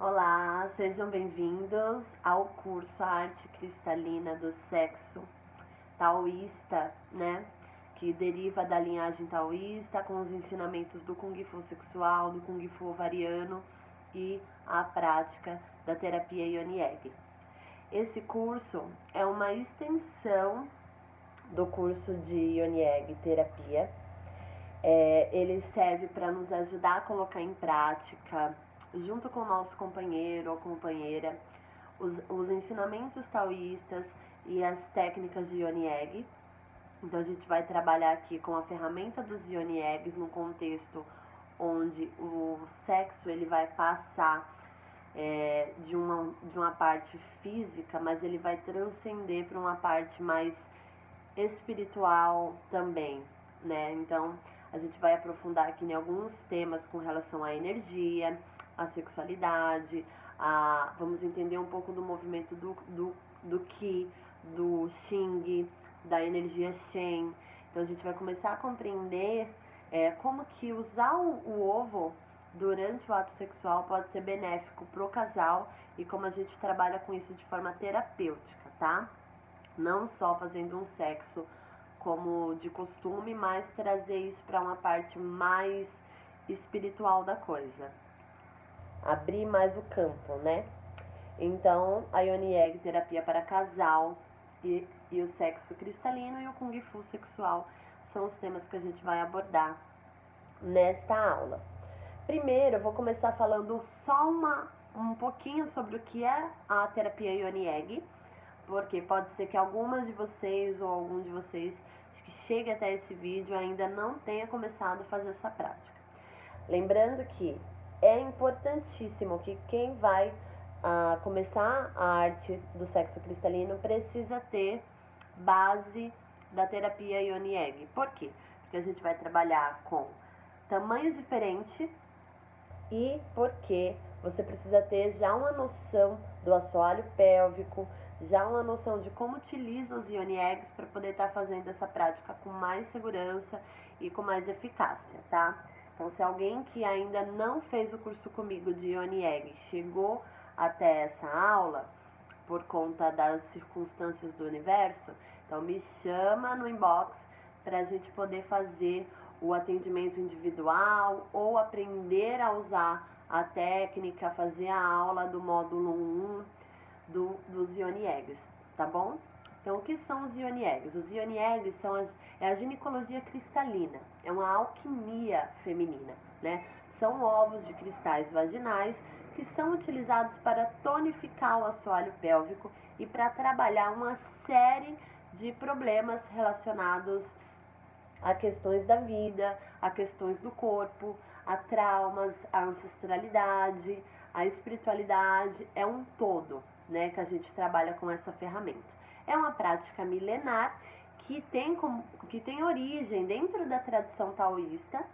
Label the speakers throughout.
Speaker 1: Olá, sejam bem-vindos ao curso Arte Cristalina do Sexo Taoísta, né? Que deriva da linhagem taoísta com os ensinamentos do Kung Fu sexual, do Kung Fu ovariano e a prática da terapia Yoni Egg. Esse curso é uma extensão do curso de Yoni Egg terapia. Ele serve para nos ajudar a colocar em prática, junto com o nosso companheiro ou companheira, os ensinamentos taoístas e as técnicas de Yoni Egg. Então a gente vai trabalhar aqui com a ferramenta dos Yoni Eggs num contexto onde o sexo ele vai passar de uma parte física, mas ele vai transcender para uma parte mais espiritual também, né? Então a gente vai aprofundar aqui em alguns temas com relação à energia, à sexualidade, vamos entender um pouco do movimento do Qi, do Xing, da energia Shen. Então a gente vai começar a compreender como que usar o ovo durante o ato sexual pode ser benéfico para o casal e como a gente trabalha com isso de forma terapêutica, tá? Não só fazendo um sexo como de costume, mas trazer isso para uma parte mais espiritual da coisa. Abrir mais o campo, né? Então, a Yoni Egg terapia para casal e o sexo cristalino e o Kung Fu sexual são os temas que a gente vai abordar nesta aula. Primeiro, eu vou começar falando só um pouquinho sobre o que é a terapia Yoni Egg, porque pode ser que algumas de vocês ou algum de vocês que chegue até esse vídeo ainda não tenha começado a fazer essa prática. Lembrando que é importantíssimo que quem vai começar a arte do sexo cristalino precisa ter base da terapia Yoni Egg. Por quê? Porque a gente vai trabalhar com tamanhos diferentes e porque você precisa ter já uma noção do assoalho pélvico, já uma noção de como utiliza os Yoni Eggs para poder estar fazendo essa prática com mais segurança e com mais eficácia, tá? Então, se alguém que ainda não fez o curso comigo de Yoni Egg chegou até essa aula por conta das circunstâncias do universo, então me chama no inbox para a gente poder fazer o atendimento individual ou aprender a usar a técnica, fazer a aula do módulo 1 dos Yoni Eggs, tá bom? Então, o que são os Yoni Eggs? Os Yoni Eggs é a ginecologia cristalina, é uma alquimia feminina, né? São ovos de cristais vaginais que são utilizados para tonificar o assoalho pélvico e para trabalhar uma série de problemas relacionados a questões da vida, a questões do corpo, a traumas, a ancestralidade, a espiritualidade, é um todo, né, que a gente trabalha com essa ferramenta. É uma prática milenar que tem origem dentro da tradição taoísta,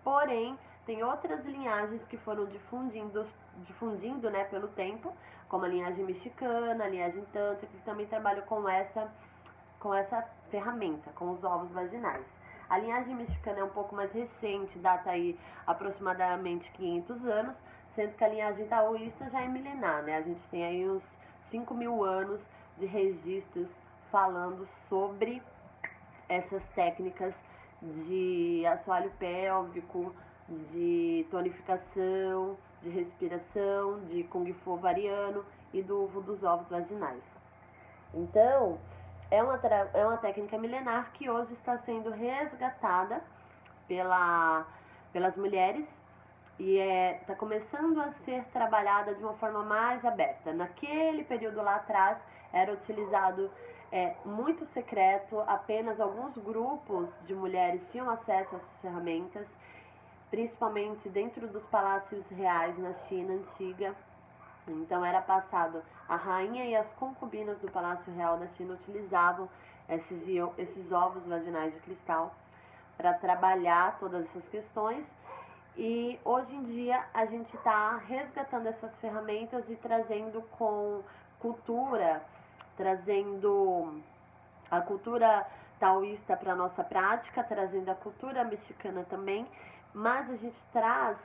Speaker 1: porém tem outras linhagens que foram difundindo, né, pelo tempo, como a linhagem mexicana, a linhagem tântrica, que também trabalham com essa ferramenta, com os ovos vaginais. A linhagem mexicana é um pouco mais recente, data aí aproximadamente 500 anos, sendo que a linhagem taoísta já é milenar, né? A gente tem aí uns 5.000 anos de registros falando sobre essas técnicas de assoalho pélvico, de tonificação, de respiração, de Kung Fu ovariano e do uso dos ovos vaginais. Então, é uma técnica milenar que hoje está sendo resgatada pelas mulheres e está começando a ser trabalhada de uma forma mais aberta. Naquele período lá atrás era utilizado muito secreto, apenas alguns grupos de mulheres tinham acesso a essas ferramentas, principalmente dentro dos palácios reais na China antiga. Então era passado, a rainha e as concubinas do Palácio Real da China utilizavam esses ovos vaginais de cristal para trabalhar todas essas questões. E hoje em dia a gente está resgatando essas ferramentas e trazendo com cultura, trazendo a cultura taoísta para a nossa prática, trazendo a cultura mexicana também, mas a gente traz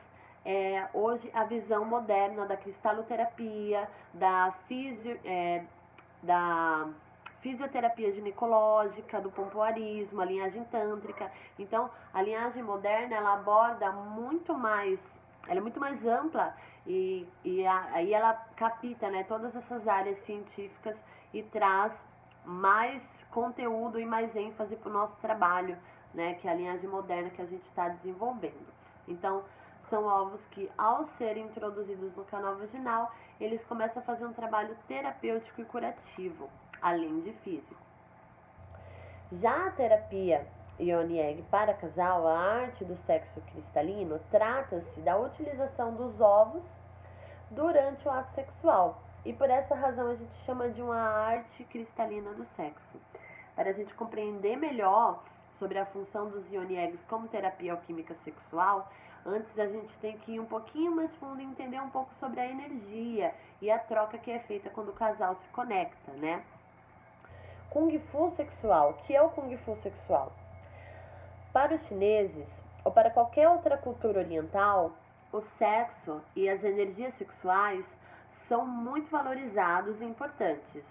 Speaker 1: hoje a visão moderna da cristaloterapia, da fisioterapia ginecológica, do pompoarismo, a linhagem tântrica. Então, a linhagem moderna, ela aborda muito mais, ela é muito mais ampla aí ela capta, né, todas essas áreas científicas e traz mais conteúdo e mais ênfase para o nosso trabalho, né, que é a linhagem moderna que a gente está desenvolvendo. Então, são ovos que, ao serem introduzidos no canal vaginal, eles começam a fazer um trabalho terapêutico e curativo, além de físico. Já a terapia Yoni Egg para casal, a arte do sexo cristalino, trata-se da utilização dos ovos durante o ato sexual. E por essa razão a gente chama de uma arte cristalina do sexo. Para a gente compreender melhor sobre a função dos Yoni Eggs como terapia alquímica sexual, antes a gente tem que ir um pouquinho mais fundo e entender um pouco sobre a energia e a troca que é feita quando o casal se conecta, né? Kung Fu sexual. O que é o Kung Fu sexual? Para os chineses, ou para qualquer outra cultura oriental, o sexo e as energias sexuais são muito valorizados e importantes.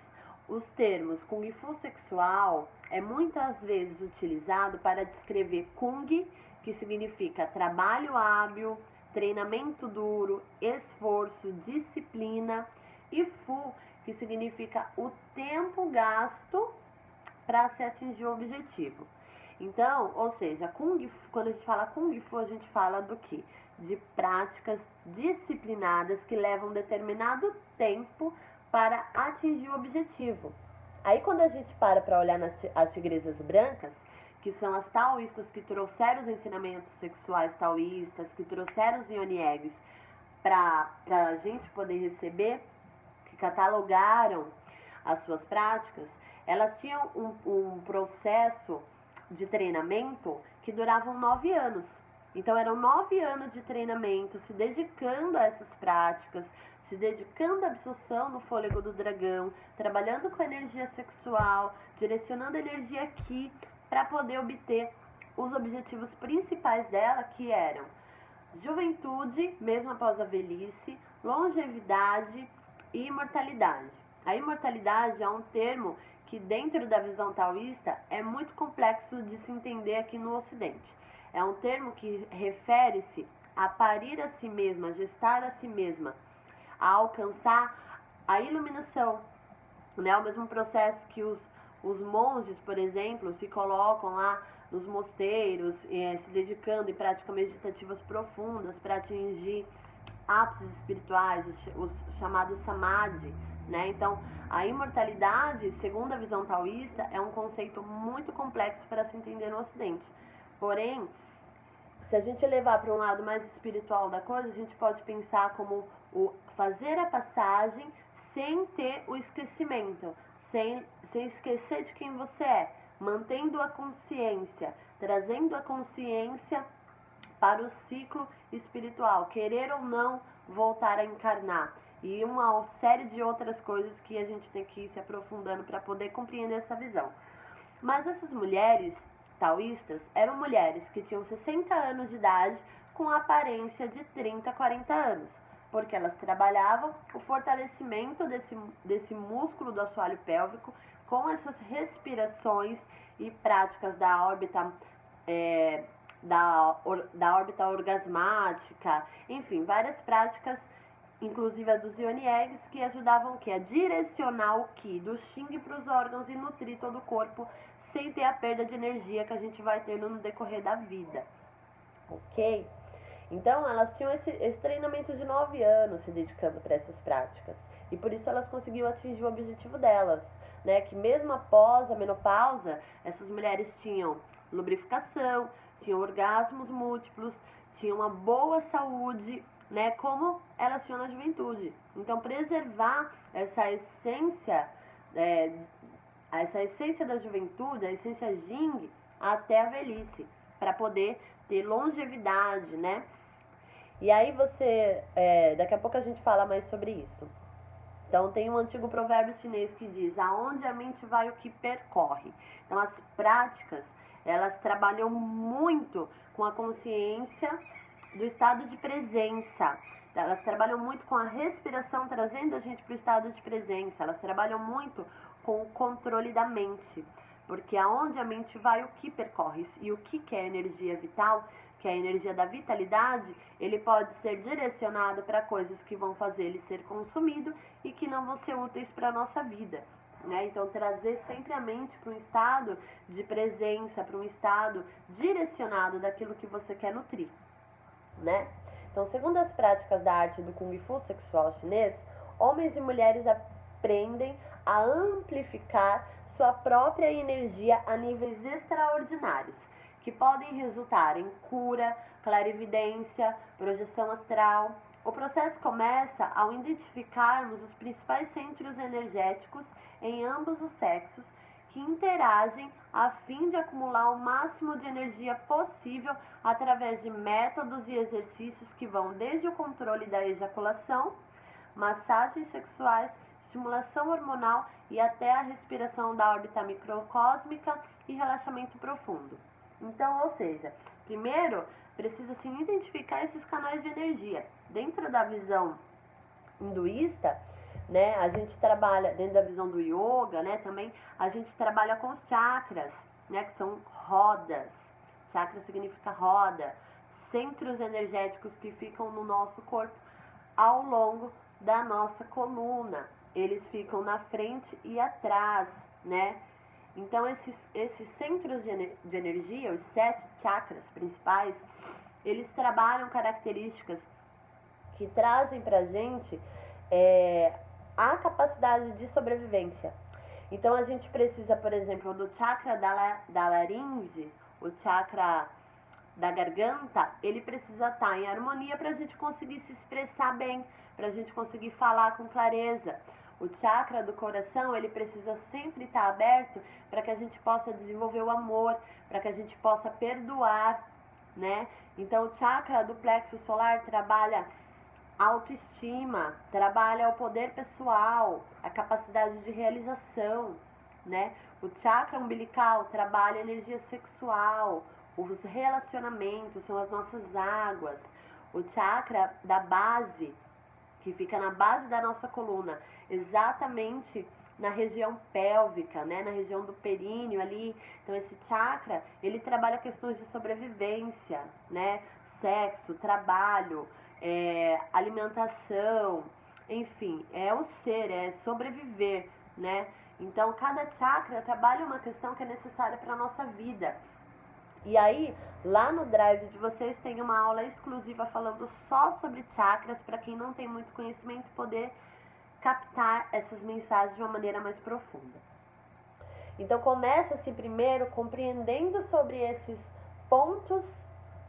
Speaker 1: Os termos Kung Fu sexual é muitas vezes utilizado para descrever Kung, que significa trabalho hábil, treinamento duro, esforço, disciplina, e Fu, que significa o tempo gasto para se atingir o objetivo. Então, ou seja, quando a gente fala Kung Fu, a gente fala do quê? De práticas disciplinadas que levam um determinado tempo para atingir o objetivo. Aí quando a gente para olhar as tigresas brancas, que são as taoístas que trouxeram os ensinamentos sexuais taoístas, que trouxeram os Yoni Eggs para a gente poder receber, que catalogaram as suas práticas, elas tinham um processo de treinamento que duravam 9 anos. Então eram 9 anos de treinamento, se dedicando a essas práticas, se dedicando à absorção no fôlego do dragão, trabalhando com a energia sexual, direcionando a energia aqui para poder obter os objetivos principais dela, que eram juventude, mesmo após a velhice, longevidade e imortalidade. A imortalidade é um termo que dentro da visão taoísta é muito complexo de se entender aqui no Ocidente. É um termo que refere-se a parir a si mesma, a gestar a si mesma, a alcançar a iluminação, né? O mesmo processo que os monges, por exemplo, se colocam lá nos mosteiros, se dedicando em práticas meditativas profundas para atingir ápices espirituais, os chamados samadhi, né? Então, a imortalidade, segundo a visão taoísta, é um conceito muito complexo para se entender no Ocidente. Porém, se a gente levar para um lado mais espiritual da coisa, a gente pode pensar como o fazer a passagem sem ter o esquecimento, sem esquecer de quem você é, mantendo a consciência, trazendo a consciência para o ciclo espiritual, querer ou não voltar a encarnar. E uma série de outras coisas que a gente tem que ir se aprofundando para poder compreender essa visão. Mas essas mulheres taoístas eram mulheres que tinham 60 anos de idade com a aparência de 30, 40 anos, porque elas trabalhavam o fortalecimento desse músculo do assoalho pélvico com essas respirações e práticas da órbita da órbita orgasmática, enfim, várias práticas, inclusive a dos Yoni Eggs, que ajudavam a direcionar o Qi do Xing para os órgãos e nutrir todo o corpo sem ter a perda de energia que a gente vai tendo no decorrer da vida. Ok? Então, elas tinham esse treinamento de 9 anos se dedicando para essas práticas. E por isso elas conseguiram atingir o objetivo delas, né? Que mesmo após a menopausa, essas mulheres tinham lubrificação, tinham orgasmos múltiplos, tinham uma boa saúde, né? Como elas tinham na juventude. Então, preservar essa essência, da juventude, a essência Jing, até a velhice, para poder ter longevidade, né? E aí daqui a pouco a gente fala mais sobre isso. Então tem um antigo provérbio chinês que diz: aonde a mente vai, o que percorre. Então as práticas, elas trabalham muito com a consciência do estado de presença. Elas trabalham muito com a respiração, trazendo a gente para o estado de presença. Elas trabalham muito com o controle da mente, porque aonde a mente vai, o que percorre. E o que é energia vital, que é a energia da vitalidade, ele pode ser direcionado para coisas que vão fazer ele ser consumido e que não vão ser úteis para a nossa vida. Né? Então, trazer sempre a mente para um estado de presença, para um estado direcionado daquilo que você quer nutrir. Né? Então, segundo as práticas da arte do Kung Fu sexual chinês, homens e mulheres aprendem a amplificar sua própria energia a níveis extraordinários, que podem resultar em cura, clarividência, projeção astral. O processo começa ao identificarmos os principais centros energéticos em ambos os sexos que interagem a fim de acumular o máximo de energia possível através de métodos e exercícios que vão desde o controle da ejaculação, massagens sexuais, estimulação hormonal e até a respiração da órbita microcósmica e relaxamento profundo. Então, ou seja, primeiro precisa se identificar esses canais de energia. Dentro da visão hinduísta, né, a gente trabalha, dentro da visão do yoga, né, também a gente trabalha com os chakras, né, que são rodas. Chakra significa roda, centros energéticos que ficam no nosso corpo ao longo da nossa coluna. Eles ficam na frente e atrás, né? Então, esses centros de energia, os 7 chakras principais, eles trabalham características que trazem pra gente a capacidade de sobrevivência. Então, a gente precisa, por exemplo, do chakra da laringe, o chakra da garganta, ele precisa estar em harmonia para a gente conseguir se expressar bem, para a gente conseguir falar com clareza. O chakra do coração, ele precisa sempre estar aberto para que a gente possa desenvolver o amor, para que a gente possa perdoar, né? Então, o chakra do plexo solar trabalha a autoestima, trabalha o poder pessoal, a capacidade de realização, né? O chakra umbilical trabalha a energia sexual, os relacionamentos, são as nossas águas. O chakra da base, que fica na base da nossa coluna, exatamente na região pélvica, né, na região do períneo ali. Então esse chakra, ele trabalha questões de sobrevivência, né, sexo, trabalho, alimentação, enfim, é o ser, é sobreviver, né. Então cada chakra trabalha uma questão que é necessária para a nossa vida. E aí, lá no Drive de vocês tem uma aula exclusiva falando só sobre chakras, para quem não tem muito conhecimento poder captar essas mensagens de uma maneira mais profunda. Então, começa-se primeiro compreendendo sobre esses pontos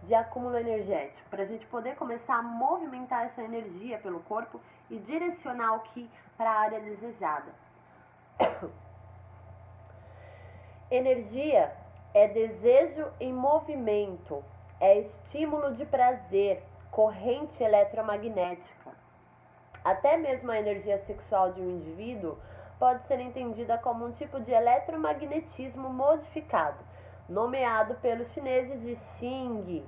Speaker 1: de acúmulo energético, para a gente poder começar a movimentar essa energia pelo corpo e direcionar o Qi para a área desejada. Energia é desejo em movimento, é estímulo de prazer, corrente eletromagnética. Até mesmo a energia sexual de um indivíduo pode ser entendida como um tipo de eletromagnetismo modificado, nomeado pelos chineses de Xing.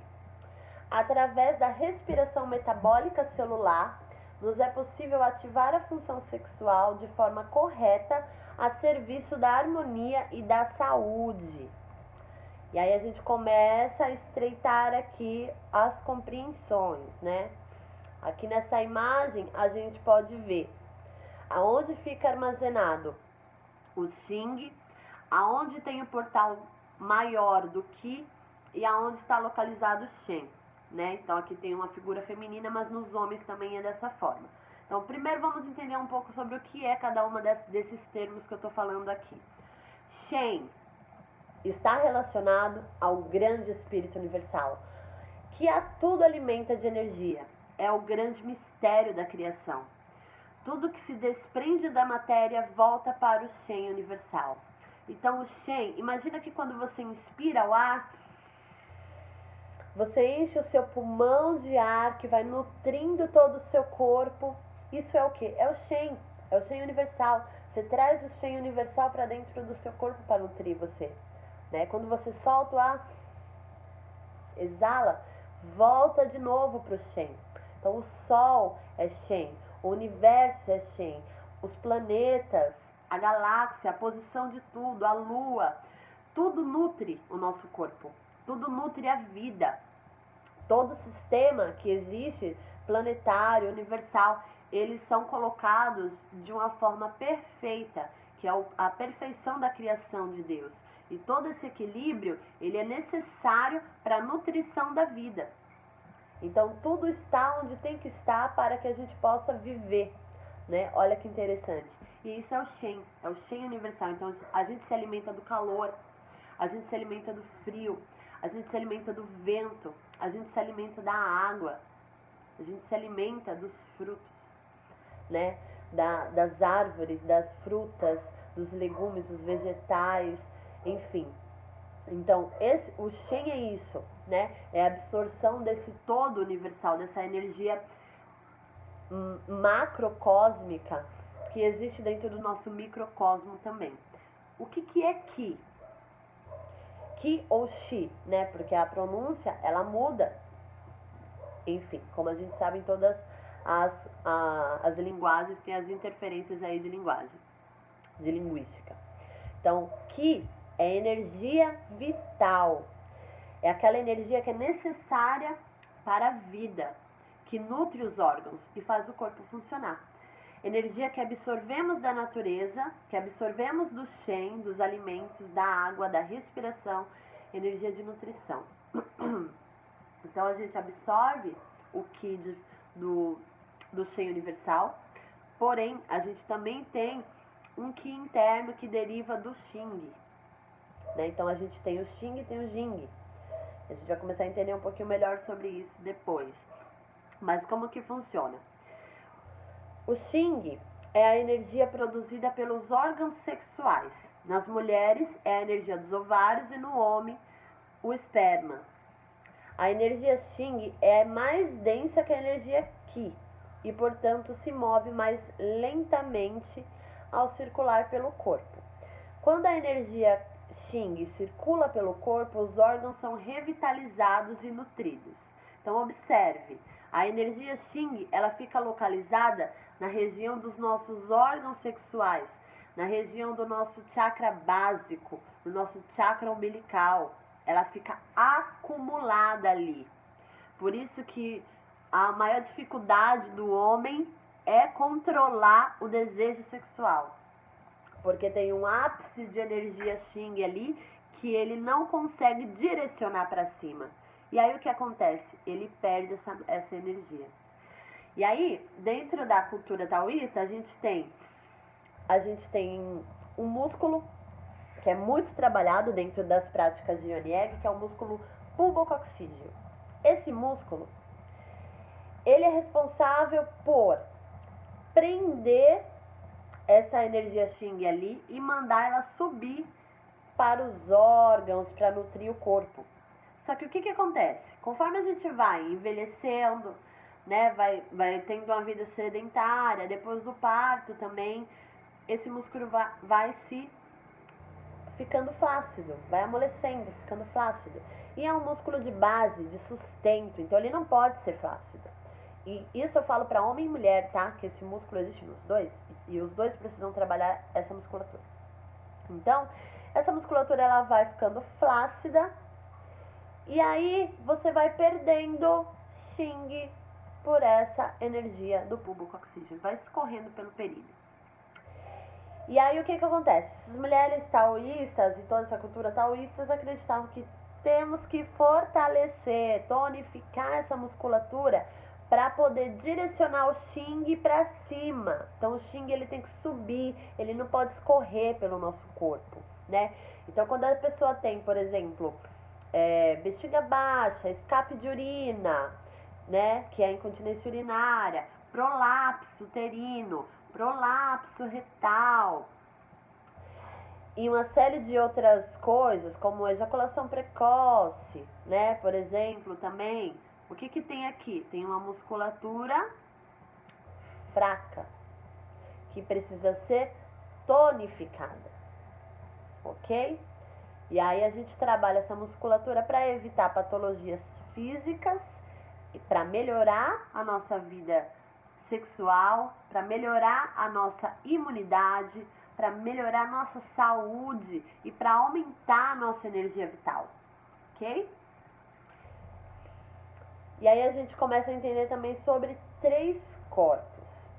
Speaker 1: Através da respiração metabólica celular, nos é possível ativar a função sexual de forma correta a serviço da harmonia e da saúde. E aí a gente começa a estreitar aqui as compreensões, né? Aqui nessa imagem a gente pode ver aonde fica armazenado o Xing, aonde tem o portal maior do Qi e aonde está localizado o Shen, né? Então aqui tem uma figura feminina, mas nos homens também é dessa forma. Então primeiro vamos entender um pouco sobre o que é cada uma desses termos que eu estou falando aqui. Shen está relacionado ao grande Espírito Universal, que a tudo alimenta de energia. É o grande mistério da criação. Tudo que se desprende da matéria volta para o Shen universal. Então o Shen, imagina que quando você inspira o ar, você enche o seu pulmão de ar que vai nutrindo todo o seu corpo. Isso é o que? É o Shen universal. Você traz o Shen universal para dentro do seu corpo para nutrir você. Né? Quando você solta o ar, exala, volta de novo para o Shen. Então o Sol é Shen, o universo é Shen, os planetas, a galáxia, a posição de tudo, a Lua, tudo nutre o nosso corpo, tudo nutre a vida. Todo sistema que existe, planetário, universal, eles são colocados de uma forma perfeita, que é a perfeição da criação de Deus. E todo esse equilíbrio, ele é necessário para a nutrição da vida. Então, tudo está onde tem que estar para que a gente possa viver, né? Olha que interessante. E isso é o Shen universal. Então, a gente se alimenta do calor, a gente se alimenta do frio, a gente se alimenta do vento, a gente se alimenta da água, a gente se alimenta dos frutos, né? Das árvores, das frutas, dos legumes, dos vegetais, enfim. Então, o Shen é isso, né? É a absorção desse todo universal, dessa energia macrocósmica que existe dentro do nosso microcosmo também. O que é Ki? Ki ou Shi, né? Porque a pronúncia, ela muda. Enfim, como a gente sabe, em todas as linguagens tem as interferências aí de linguagem, de linguística. Então, Ki é energia vital. É aquela energia que é necessária para a vida, que nutre os órgãos e faz o corpo funcionar. Energia que absorvemos da natureza, que absorvemos do Shen, dos alimentos, da água, da respiração, energia de nutrição. Então, a gente absorve o Ki do Shen universal, porém, a gente também tem um Ki interno que deriva do Xing. Né? Então, a gente tem o Xing e tem o Jing. A gente vai começar a entender um pouquinho melhor sobre isso depois. Mas como que funciona? O Xing é a energia produzida pelos órgãos sexuais. Nas mulheres é a energia dos ovários e no homem o esperma. A energia Xing é mais densa que a energia Qi e, portanto, se move mais lentamente ao circular pelo corpo. Quando a energia Xing circula pelo corpo, os órgãos são revitalizados e nutridos. Então, observe, a energia Xing, ela fica localizada na região dos nossos órgãos sexuais, na região do nosso chakra básico, no nosso chakra umbilical. Ela fica acumulada ali. Por isso que a maior dificuldade do homem é controlar o desejo sexual. Porque tem um ápice de energia Xing ali que ele não consegue direcionar para cima. E aí o que acontece? Ele perde essa energia. E aí, dentro da cultura taoísta, a gente tem um músculo que é muito trabalhado dentro das práticas de Yonieg, que é o músculo pubococcígeo. Esse músculo, ele é responsável por prender essa energia Xing ali e mandar ela subir para os órgãos, para nutrir o corpo. Só que o que acontece? Conforme a gente vai envelhecendo, né, vai tendo uma vida sedentária, depois do parto também, esse músculo vai se ficando flácido, vai amolecendo, ficando flácido. E é um músculo de base, de sustento, então ele não pode ser flácido. E isso eu falo para homem e mulher, tá? Que esse músculo existe nos dois e os dois precisam trabalhar essa musculatura. Então, essa musculatura ela vai ficando flácida e aí você vai perdendo Xing por essa energia do pubococcígeo, vai escorrendo pelo períneo. E aí o que acontece? As mulheres taoístas e toda essa cultura taoísta acreditavam que temos que fortalecer, tonificar essa musculatura para poder direcionar o Xing para cima. Então o Xing ele tem que subir, ele não pode escorrer pelo nosso corpo, né? Então quando a pessoa tem, por exemplo, bexiga baixa, escape de urina, né? Que é a incontinência urinária, prolapso uterino, prolapso retal e uma série de outras coisas, como ejaculação precoce, né? Por exemplo, também, o que tem aqui? Tem uma musculatura fraca, que precisa ser tonificada, ok? E aí a gente trabalha essa musculatura para evitar patologias físicas para melhorar a nossa vida sexual, para melhorar a nossa imunidade, para melhorar a nossa saúde e para aumentar a nossa energia vital, ok? E aí a gente começa a entender também sobre 3 corpos,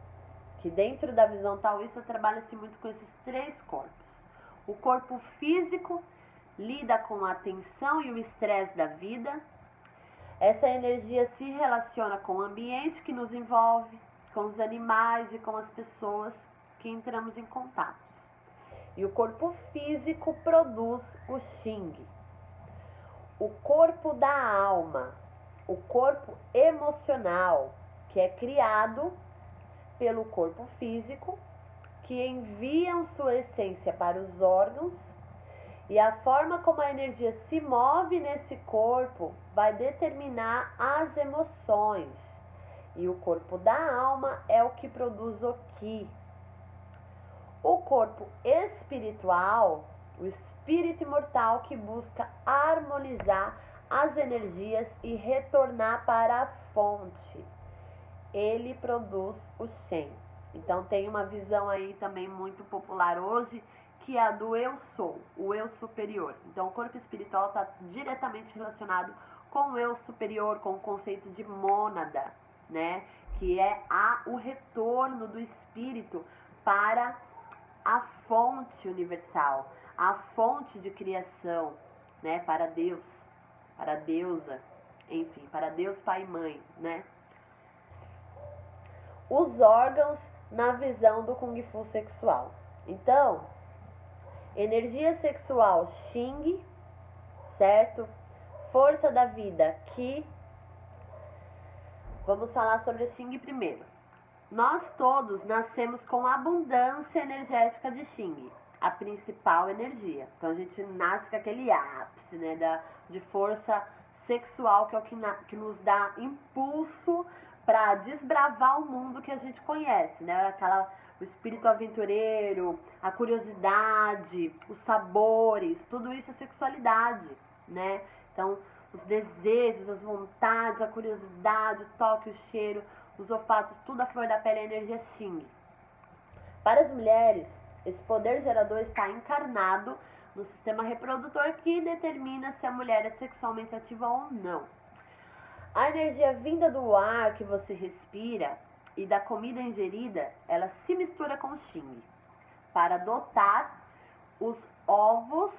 Speaker 1: que dentro da visão taoísta trabalha-se muito com esses 3 corpos. O corpo físico lida com a tensão e o estresse da vida. Essa energia se relaciona com o ambiente que nos envolve, com os animais e com as pessoas que entramos em contato. E o corpo físico produz o Xing. O corpo da alma, o corpo emocional, que é criado pelo corpo físico, que enviam sua essência para os órgãos, e a forma como a energia se move nesse corpo vai determinar as emoções. E o corpo da alma é o que produz o Qi. O corpo espiritual, o espírito imortal que busca harmonizar as energias e retornar para a fonte. Ele produz o Shen. Então tem uma visão aí também muito popular hoje, que é a do eu sou, o eu superior. Então o corpo espiritual está diretamente relacionado com o eu superior, com o conceito de mônada, né? Que é o retorno do espírito para a fonte universal, a fonte de criação, né? Para Deus, para a deusa, enfim, para Deus Pai e Mãe, né? Os órgãos na visão do Kung Fu sexual. Então, energia sexual Xing, certo? Força da vida Qi. Vamos falar sobre a Xing primeiro. Nós todos nascemos com abundância energética de Xing, a principal energia. Então a gente nasce com aquele ápice, né, de força sexual, que é o que nos dá impulso para desbravar o mundo que a gente conhece, né? O espírito aventureiro, a curiosidade, os sabores, tudo isso é sexualidade, né? Então, os desejos, as vontades, a curiosidade, o toque, o cheiro, os olfatos, tudo a flor da pele é energia Xing. Para as mulheres, esse poder gerador está encarnado no sistema reprodutor, que determina se a mulher é sexualmente ativa ou não. A energia vinda do ar que você respira e da comida ingerida, ela se mistura com o Xing para dotar os ovos,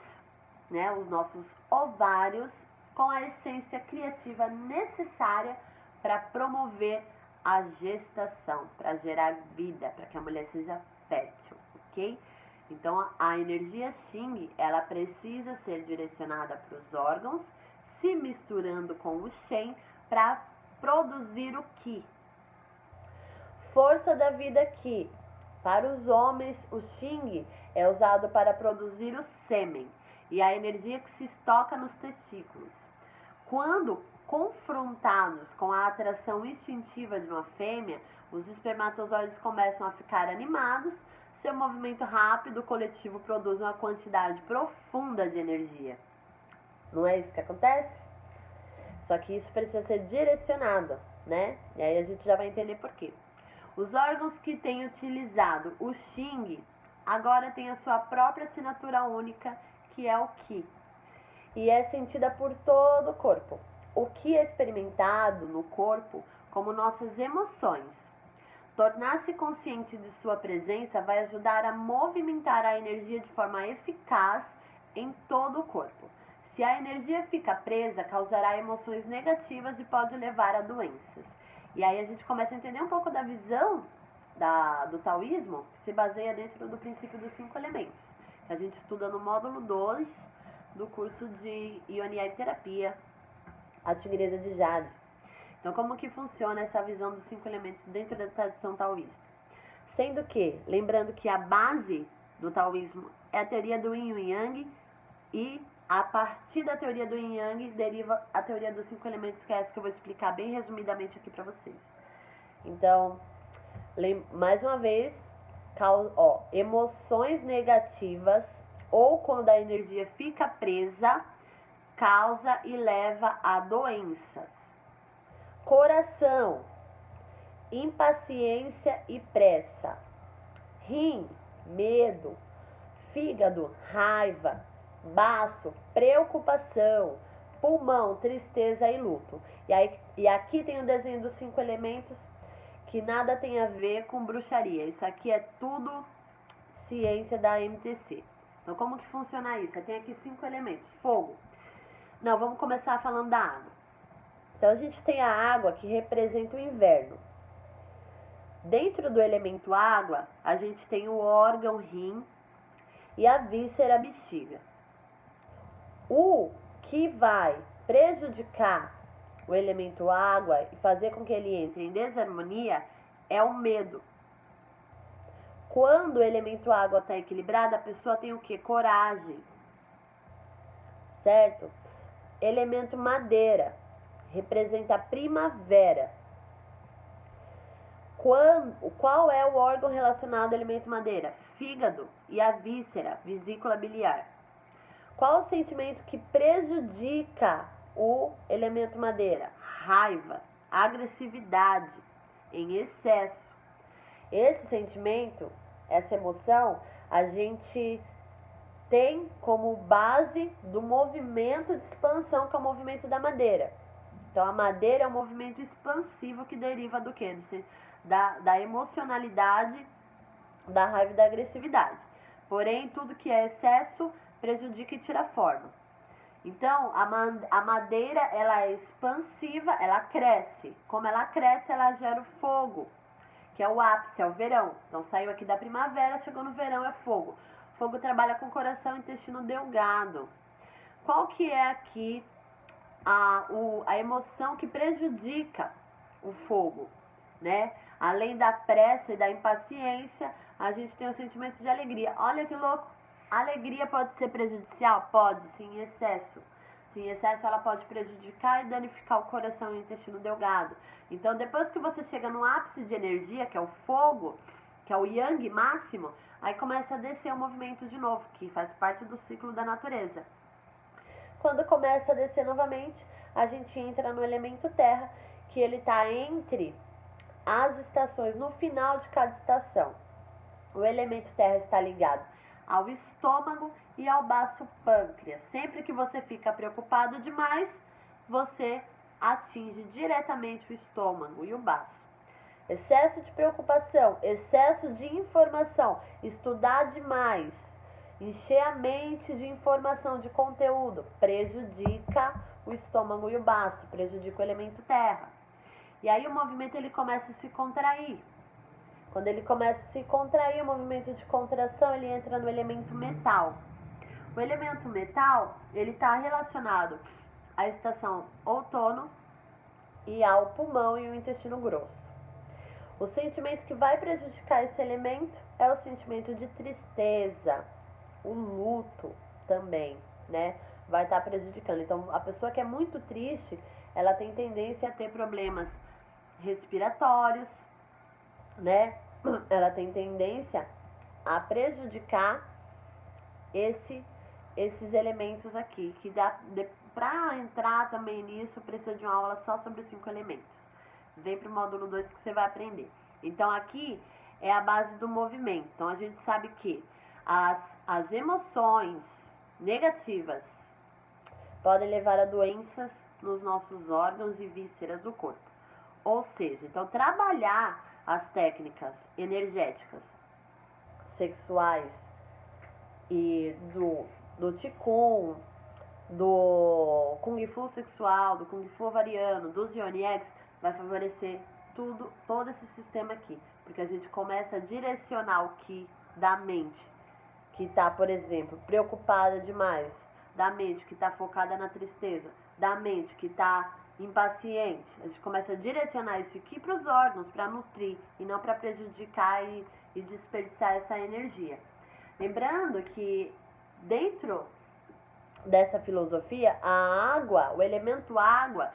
Speaker 1: né, os nossos ovários, com a essência criativa necessária para promover a gestação, para gerar vida, para que a mulher seja fértil, ok? Então a energia Xing, ela precisa ser direcionada para os órgãos, se misturando com o Shen para produzir o Qi. Força da vida Qi. Para os homens, o Xing é usado para produzir o sêmen e a energia que se estoca nos testículos. Quando confrontados com a atração instintiva de uma fêmea, os espermatozoides começam a ficar animados. Seu movimento rápido coletivo produz uma quantidade profunda de energia. Não é isso que acontece? Só que isso precisa ser direcionado, né? E aí a gente já vai entender por quê. Os órgãos que têm utilizado o Xing agora têm a sua própria assinatura única, que é o Qi, e é sentida por todo o corpo. O Qi é experimentado no corpo como nossas emoções. Tornar-se consciente de sua presença vai ajudar a movimentar a energia de forma eficaz em todo o corpo. Se a energia fica presa, causará emoções negativas e pode levar a doenças. E aí a gente começa a entender um pouco da visão do taoísmo, que se baseia dentro do princípio dos 5 elementos, que a gente estuda no módulo 2 do curso de Ionia e Terapia, a Tigresa de Jade. Então, como que funciona essa visão dos 5 elementos dentro da tradição taoísta? Sendo que, lembrando que a base do taoísmo é a teoria do Yin e Yang, e a partir da teoria do Yin Yang deriva a teoria dos 5 elementos, que é essa que eu vou explicar bem resumidamente aqui para vocês. Então, mais uma vez, emoções negativas ou quando a energia fica presa, causa e leva a doenças. coração, impaciência e pressa. Rim, medo. Fígado, raiva. Baço, preocupação. Pulmão, tristeza e luto. E aqui tem o desenho dos 5 elementos, que nada tem a ver com bruxaria. Isso aqui é tudo ciência da MTC. Então, como que funciona isso? Tem aqui 5 elementos. Fogo. Não, vamos começar falando da água. Então, a gente tem a água, que representa o inverno. Dentro do elemento água, a gente tem o órgão rim e a víscera bexiga. O que vai prejudicar o elemento água e fazer com que ele entre em desarmonia é o medo. Quando o elemento água está equilibrado, a pessoa tem o que? Coragem. Certo? Elemento madeira representa a primavera. Qual é o órgão relacionado ao elemento madeira? Fígado e a víscera, vesícula biliar. Qual o sentimento que prejudica o elemento madeira? Raiva, agressividade, em excesso. Esse sentimento, essa emoção, a gente tem como base do movimento de expansão, que é o movimento da madeira. Então, a madeira é um movimento expansivo que deriva do quê? Da emocionalidade, da raiva e da agressividade. Porém, tudo que é excesso prejudica e tira forma. Então, a madeira, ela é expansiva, ela cresce. Como ela cresce, ela gera o fogo, que é o ápice, é o verão. Então, saiu aqui da primavera, chegou no verão, é fogo. Fogo trabalha com coração e intestino delgado. Qual que é aqui a emoção que prejudica o fogo, né? Além da pressa e da impaciência, a gente tem o sentimento de alegria. Olha que louco! A alegria pode ser prejudicial? Pode, sim, em excesso. Sim, em excesso ela pode prejudicar e danificar o coração e o intestino delgado. Então, depois que você chega no ápice de energia, que é o fogo, que é o yang máximo, aí começa a descer o movimento de novo, que faz parte do ciclo da natureza. Quando começa a descer novamente, a gente entra no elemento terra, que ele está entre as estações, no final de cada estação. O elemento terra está ligado ao estômago e ao baço pâncreas. Sempre que você fica preocupado demais, você atinge diretamente o estômago e o baço. Excesso de preocupação, excesso de informação, estudar demais, encher a mente de informação, de conteúdo, prejudica o estômago e o baço, prejudica o elemento terra. E aí o movimento ele começa a se contrair. Quando ele começa a se contrair, o movimento de contração, ele entra no elemento metal. O elemento metal, ele está relacionado à estação outono e ao pulmão e ao intestino grosso. O sentimento que vai prejudicar esse elemento é o sentimento de tristeza, o luto também, né? Vai estar prejudicando. Então, a pessoa que é muito triste, ela tem tendência a ter problemas respiratórios, né? Ela tem tendência a prejudicar esses elementos aqui, que para entrar também nisso, precisa de uma aula só sobre os 5 elementos. Vem para o módulo 2 que você vai aprender. Então, aqui é a base do movimento. Então, a gente sabe que as emoções negativas podem levar a doenças nos nossos órgãos e vísceras do corpo. Ou seja, então, trabalhar as técnicas energéticas, sexuais e do Qigong, do Kung Fu sexual, do Kung Fu ovariano, dos Yoni Eggs, vai favorecer todo esse sistema aqui. Porque a gente começa a direcionar o Qi da mente, que está, por exemplo, preocupada demais, da mente que está focada na tristeza, da mente que está impaciente. A gente começa a direcionar esse Qi para os órgãos, para nutrir, e não para prejudicar e desperdiçar essa energia. Lembrando que dentro dessa filosofia, a água, o elemento água,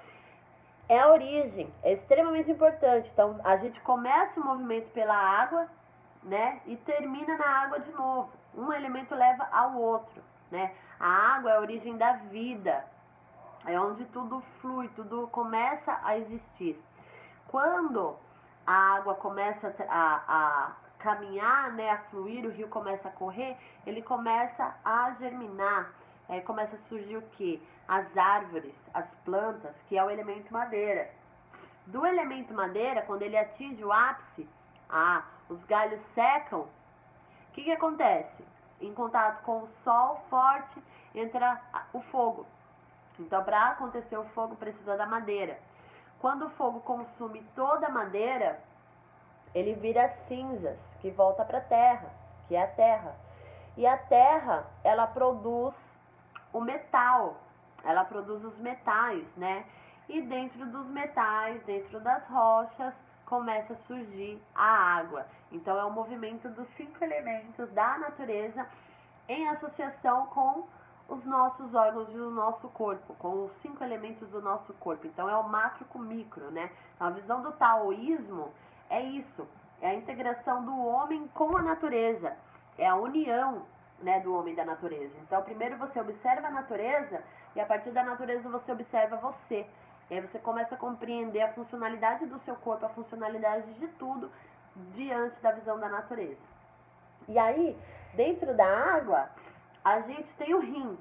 Speaker 1: é a origem, é extremamente importante. Então, a gente começa o movimento pela água, né, e termina na água de novo. Um elemento leva ao outro, né? A água é a origem da vida. é onde tudo flui, tudo começa a existir. Quando a água começa a caminhar, né, a fluir, o rio começa a correr, ele começa a germinar, começa a surgir o quê? As árvores, as plantas, que é o elemento madeira. Do elemento madeira, quando ele atinge o ápice, os galhos secam. O que acontece? Em contato com o sol forte, entra o fogo. Então, para acontecer o fogo, precisa da madeira. Quando o fogo consome toda a madeira, ele vira cinzas, que volta para a terra, que é a terra. E a terra, ela produz o metal, ela produz os metais, né? E dentro dos metais, dentro das rochas, começa a surgir a água. Então, é o movimento dos 5 elementos da natureza em associação com os nossos órgãos e o nosso corpo, com os 5 elementos do nosso corpo. Então, é o macro com o micro, né? A visão do taoísmo é isso, é a integração do homem com a natureza, é a união, né, do homem e da natureza. Então, primeiro você observa a natureza e a partir da natureza você observa você. E aí você começa a compreender a funcionalidade do seu corpo, a funcionalidade de tudo diante da visão da natureza. E aí, dentro da água, a gente tem o rim,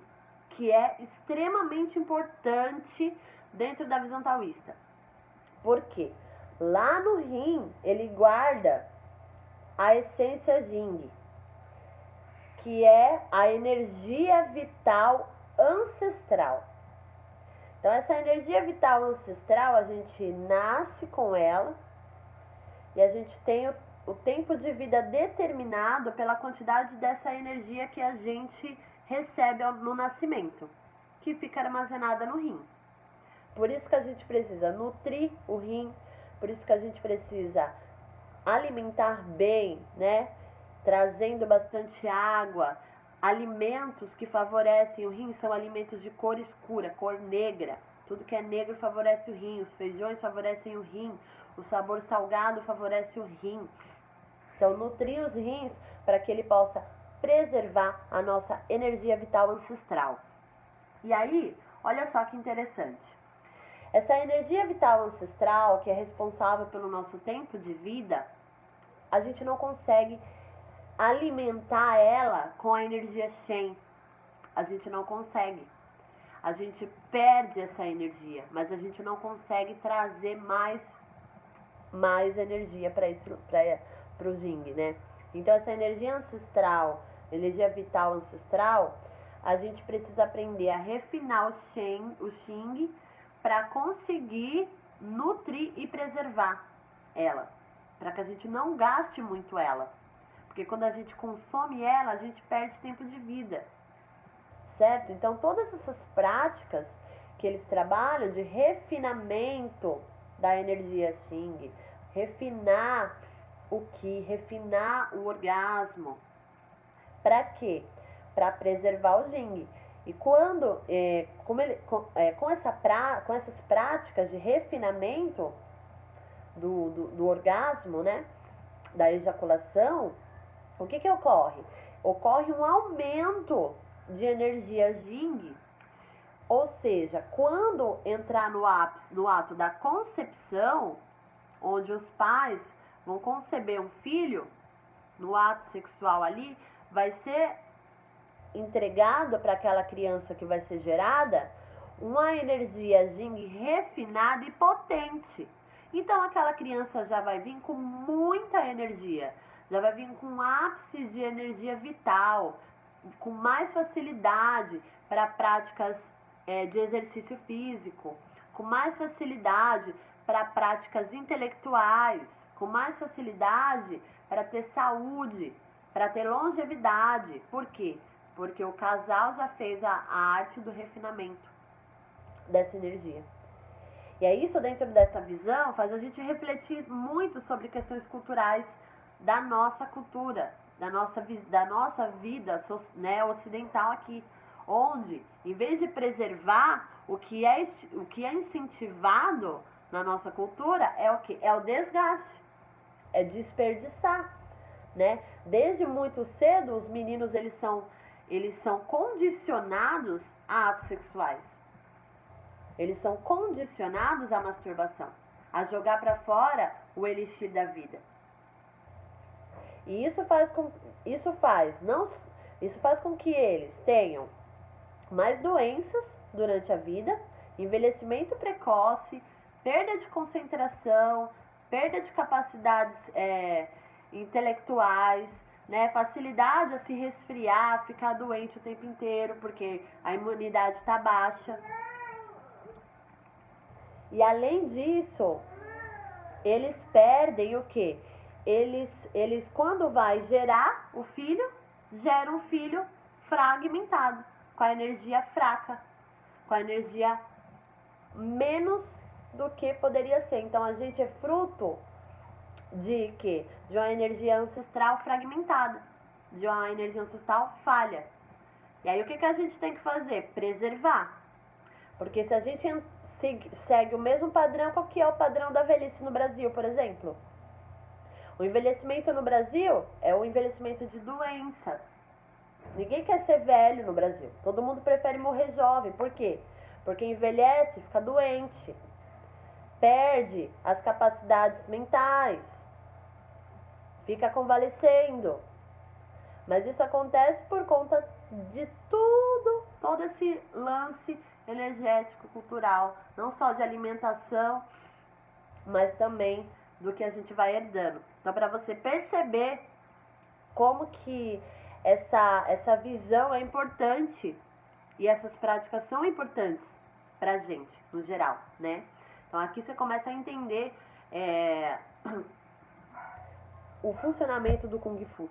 Speaker 1: que é extremamente importante dentro da visão taoísta. Por quê? Lá no rim, ele guarda a essência Jing, que é a energia vital ancestral. Então, essa energia vital ancestral, a gente nasce com ela e a gente tem o tempo de vida determinado pela quantidade dessa energia que a gente recebe no nascimento, que fica armazenada no rim. Por isso que a gente precisa nutrir o rim, por isso que a gente precisa alimentar bem, né? Trazendo bastante água. Alimentos que favorecem o rim são alimentos de cor escura, cor negra. Tudo que é negro favorece o rim, os feijões favorecem o rim, o sabor salgado favorece o rim. Então, nutrir os rins para que ele possa preservar a nossa energia vital ancestral. E aí, olha só que interessante. Essa energia vital ancestral, que é responsável pelo nosso tempo de vida, a gente não consegue alimentar ela com a energia Shen. A gente não consegue. A gente perde essa energia, mas a gente não consegue trazer mais energia para o Jing, né? Então, essa energia ancestral, energia vital ancestral, a gente precisa aprender a refinar o Xing para conseguir nutrir e preservar ela, para que a gente não gaste muito ela, porque quando a gente consome ela, a gente perde tempo de vida, certo? Então, todas essas práticas que eles trabalham de refinamento da energia Xing, refinar o Qi, refinar o orgasmo, para quê? Para preservar o Jing. E quando, com essas práticas de refinamento do orgasmo, né, da ejaculação, o que ocorre? Ocorre um aumento de energia Jing, ou seja, quando entrar no ato da concepção, onde os pais vão conceber um filho, no ato sexual ali, vai ser entregado para aquela criança que vai ser gerada uma energia Jing refinada e potente. Então aquela criança já vai vir com muita energia, já vai vir com um ápice de energia vital, com mais facilidade para práticas de exercício físico, com mais facilidade para práticas intelectuais, com mais facilidade para ter saúde, para ter longevidade. Por quê? Porque o casal já fez a arte do refinamento dessa energia. E é isso, dentro dessa visão, faz a gente refletir muito sobre questões culturais da nossa cultura, da nossa vida, né, ocidental aqui, onde, em vez de preservar o que é incentivado na nossa cultura, é o que? É o desgaste, é desperdiçar, né? Desde muito cedo, os meninos eles são condicionados a atos sexuais.
Speaker 2: Eles são condicionados à masturbação, a jogar para fora o elixir da vida. E isso faz com que eles tenham mais doenças durante a vida, envelhecimento precoce, perda de concentração, perda de capacidades intelectuais, né, facilidade a se resfriar, ficar doente o tempo inteiro, porque a imunidade está baixa. E além disso, eles perdem o quê? Eles quando vai gerar o filho, gera um filho fragmentado, com a energia fraca, com a energia menos do que poderia ser. Então a gente é fruto de quê? De uma energia ancestral fragmentada, de uma energia ancestral falha. E aí o que a gente tem que fazer? Preservar. Porque se a gente segue o mesmo padrão, qual que é o padrão da velhice no Brasil, por exemplo? O envelhecimento no Brasil é o envelhecimento de doença. Ninguém quer ser velho no Brasil. Todo mundo prefere morrer jovem. Por quê? Porque envelhece, fica doente, perde as capacidades mentais, fica convalescendo. Mas isso acontece por conta de todo esse lance energético, cultural, não só de alimentação, mas também do que a gente vai herdando. Então, para você perceber como que essa visão é importante e essas práticas são importantes pra gente, no geral, né? Então, aqui você começa a entender o funcionamento do Kung Fu.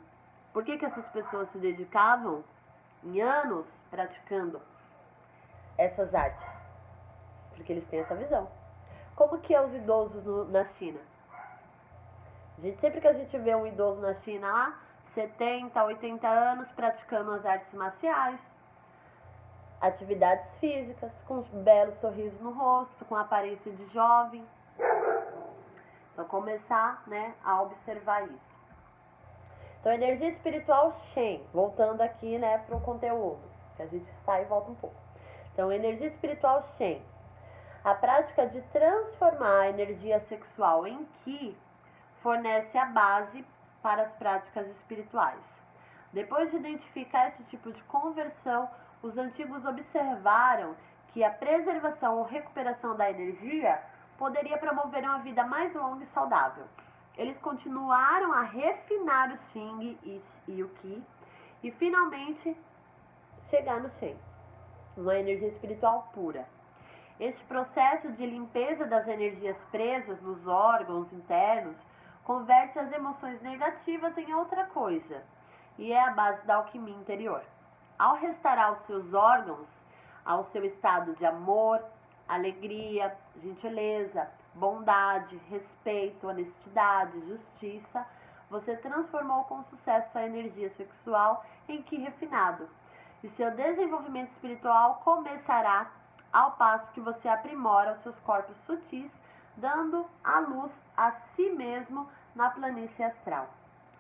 Speaker 2: Por que essas pessoas se dedicavam em anos praticando essas artes? Porque eles têm essa visão. Como que é os idosos na China? Sempre que a gente vê um idoso na China lá, 70, 80 anos, praticando as artes marciais, atividades físicas, com um belo sorriso no rosto, com aparência de jovem. Então, começar, né, a observar isso. Então, energia espiritual Shen, voltando aqui, né, para o conteúdo, que a gente sai e volta um pouco. Então, energia espiritual Shen, a prática de transformar a energia sexual em Qi fornece a base para as práticas espirituais. Depois de identificar esse tipo de conversão, os antigos observaram que a preservação ou recuperação da energia poderia promover uma vida mais longa e saudável. Eles continuaram a refinar o Xing e o Qi e finalmente chegar no Shen, uma energia espiritual pura. Este processo de limpeza das energias presas nos órgãos internos converte as emoções negativas em outra coisa e é a base da alquimia interior. Ao restaurar os seus órgãos ao seu estado de amor, alegria, gentileza, bondade, respeito, honestidade, justiça, você transformou com sucesso a energia sexual em Qi refinado. E seu desenvolvimento espiritual começará ao passo que você aprimora os seus corpos sutis, dando a luz a si mesmo na planície astral.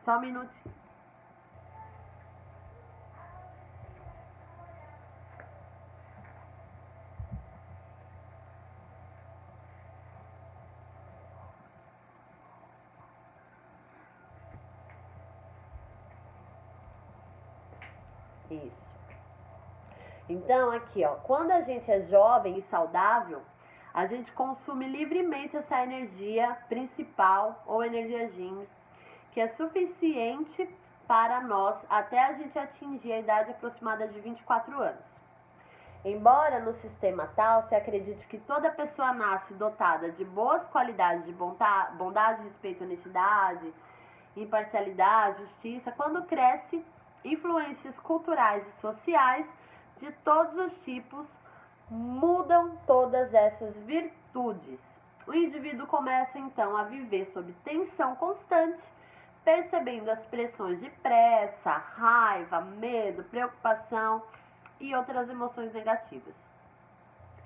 Speaker 2: Só um minutinho. Isso. Então, aqui, ó, quando a gente é jovem e saudável, a gente consome livremente essa energia principal ou energia Yin, que é suficiente para nós até a gente atingir a idade aproximada de 24 anos. Embora no sistema tal se acredite que toda pessoa nasce dotada de boas qualidades de bondade, respeito, honestidade, imparcialidade, justiça, quando cresce, influências culturais e sociais de todos os tipos mudam todas essas virtudes. O indivíduo começa então a viver sob tensão constante, percebendo as pressões de pressa, raiva, medo, preocupação e outras emoções negativas.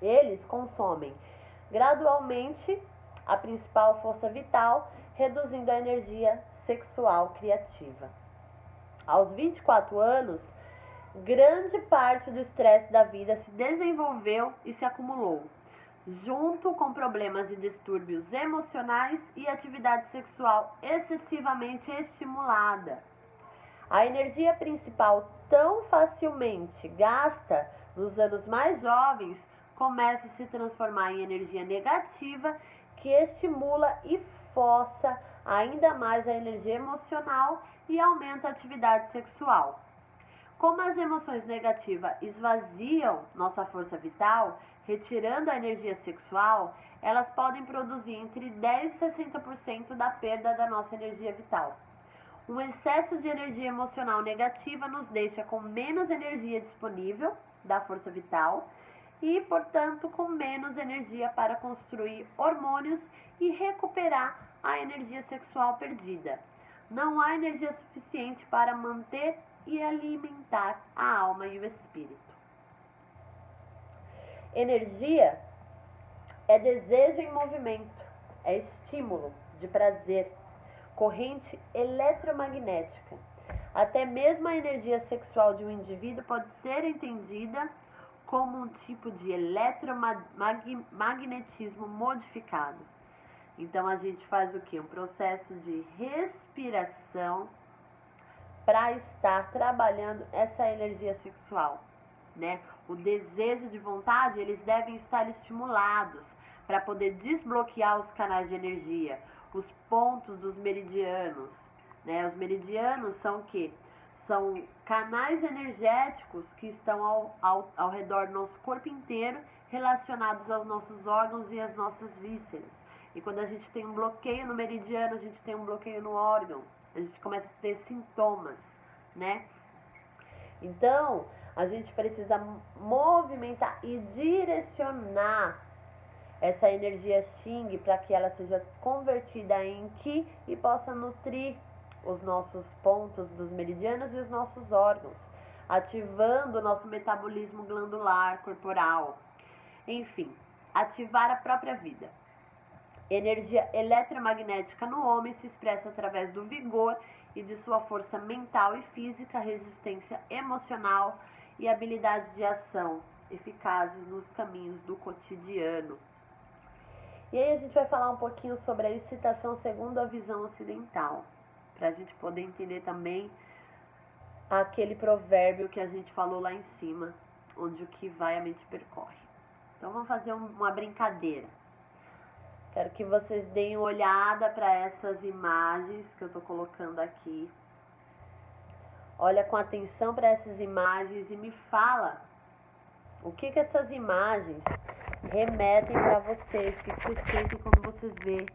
Speaker 2: Eles consomem gradualmente a principal força vital, reduzindo a energia sexual criativa. Aos 24 anos, grande parte do estresse da vida se desenvolveu e se acumulou. junto com problemas e distúrbios emocionais e atividade sexual excessivamente estimulada. A energia principal tão facilmente gasta nos anos mais jovens começa a se transformar em energia negativa que estimula e força ainda mais a energia emocional e aumenta a atividade sexual. Como as emoções negativas esvaziam nossa força vital, retirando a energia sexual, elas podem produzir entre 10% e 60% da perda da nossa energia vital. Um excesso de energia emocional negativa nos deixa com menos energia disponível da força vital e, portanto, com menos energia para construir hormônios e recuperar a energia sexual perdida. Não há energia suficiente para manter e alimentar a alma e o espírito. Energia é desejo em movimento, é estímulo de prazer, corrente eletromagnética. Até mesmo a energia sexual de um indivíduo pode ser entendida como um tipo de eletromagnetismo modificado. Então a gente faz o quê? Um processo de respiração para estar trabalhando essa energia sexual, né? O desejo de vontade, eles devem estar estimulados para poder desbloquear os canais de energia, os pontos dos meridianos, né? Os meridianos são o quê? São canais energéticos que estão ao redor do nosso corpo inteiro, relacionados aos nossos órgãos e às nossas vísceras. E quando a gente tem um bloqueio no meridiano, a gente tem um bloqueio no órgão, a gente começa a ter sintomas, né? Então, a gente precisa movimentar e direcionar essa energia Xing para que ela seja convertida em Qi e possa nutrir os nossos pontos dos meridianos e os nossos órgãos, ativando o nosso metabolismo glandular corporal. Enfim, ativar a própria vida. Energia eletromagnética no homem se expressa através do vigor e de sua força mental e física, resistência emocional e habilidades de ação eficazes nos caminhos do cotidiano. E aí a gente vai falar um pouquinho sobre a excitação segundo a visão ocidental, para a gente poder entender também aquele provérbio que a gente falou lá em cima, onde o que vai a mente percorre. Então vamos fazer uma brincadeira. Quero que vocês deem uma olhada para essas imagens que eu estou colocando aqui. Olha com atenção para essas imagens e me fala o que essas imagens remetem para vocês, o que vocês sentem quando vocês vê,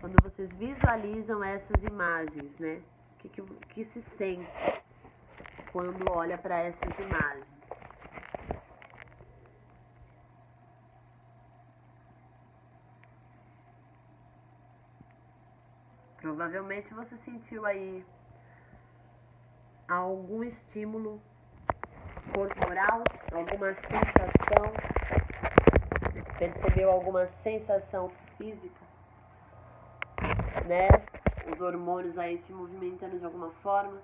Speaker 2: quando vocês visualizam essas imagens, né? O que se sente quando olha para essas imagens? Provavelmente você sentiu aí algum estímulo corporal, alguma sensação, percebeu alguma sensação física, né? Os hormônios aí se movimentando de alguma forma.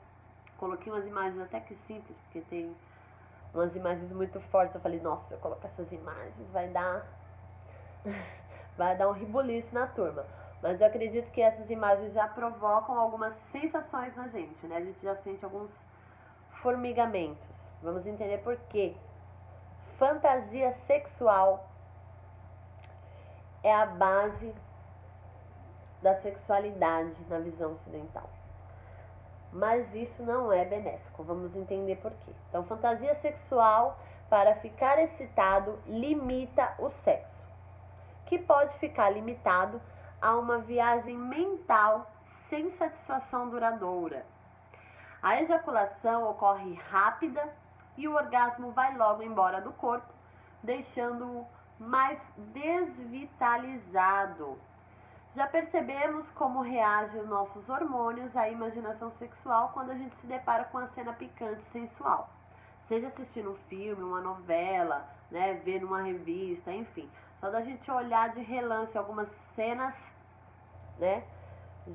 Speaker 2: Coloquei umas imagens até que simples, porque tem umas imagens muito fortes. Eu falei, nossa, se eu colocar essas imagens vai dar um ribuliço na turma. Mas eu acredito que essas imagens já provocam algumas sensações na gente, né? A gente já sente alguns formigamentos. Vamos entender por quê. Fantasia sexual é a base da sexualidade na visão ocidental. Mas isso não é benéfico. Vamos entender por quê. Então, fantasia sexual, para ficar excitado, limita o sexo, que pode ficar limitado a uma viagem mental sem satisfação duradoura. A ejaculação ocorre rápida e o orgasmo vai logo embora do corpo, deixando-o mais desvitalizado. Já percebemos como reagem os nossos hormônios à imaginação sexual quando a gente se depara com uma cena picante e sensual. Seja assistindo um filme, uma novela, né, ver uma revista, enfim. Só da gente olhar de relance algumas cenas, né,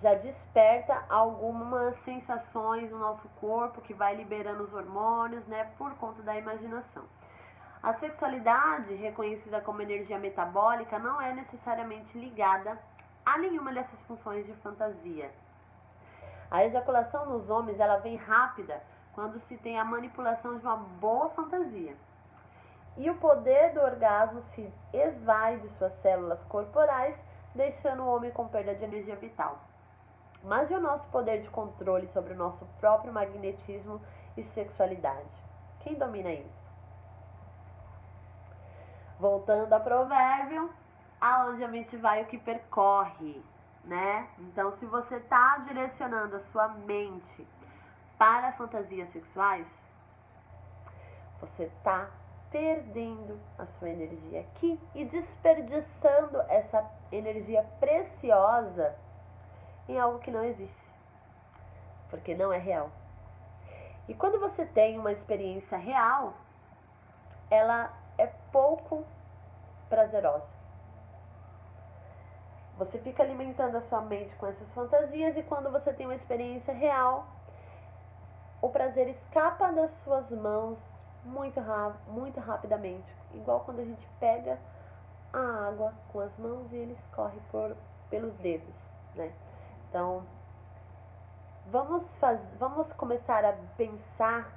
Speaker 2: já desperta algumas sensações no nosso corpo que vai liberando os hormônios, né, por conta da imaginação.
Speaker 1: A sexualidade, reconhecida como energia metabólica, não é necessariamente ligada a nenhuma dessas funções de fantasia. A ejaculação nos homens ela vem rápida quando se tem a manipulação de uma boa fantasia. E o poder do orgasmo se esvai de suas células corporais, deixando o homem com perda de energia vital. Mas e o nosso poder de controle sobre o nosso próprio magnetismo e sexualidade? Quem domina isso? Voltando ao provérbio, aonde a mente vai, o que percorre, né? Então, se você está direcionando a sua mente para fantasias sexuais, você está perdendo a sua energia aqui e desperdiçando essa energia preciosa em algo que não existe, porque não é real. E quando você tem uma experiência real, ela é pouco prazerosa. Você fica alimentando a sua mente com essas fantasias e quando você tem uma experiência real, o prazer escapa das suas mãos muito rapidamente. Igual quando a gente pega a água com as mãos e ele escorre pelos dedos, né? Então, vamos começar a pensar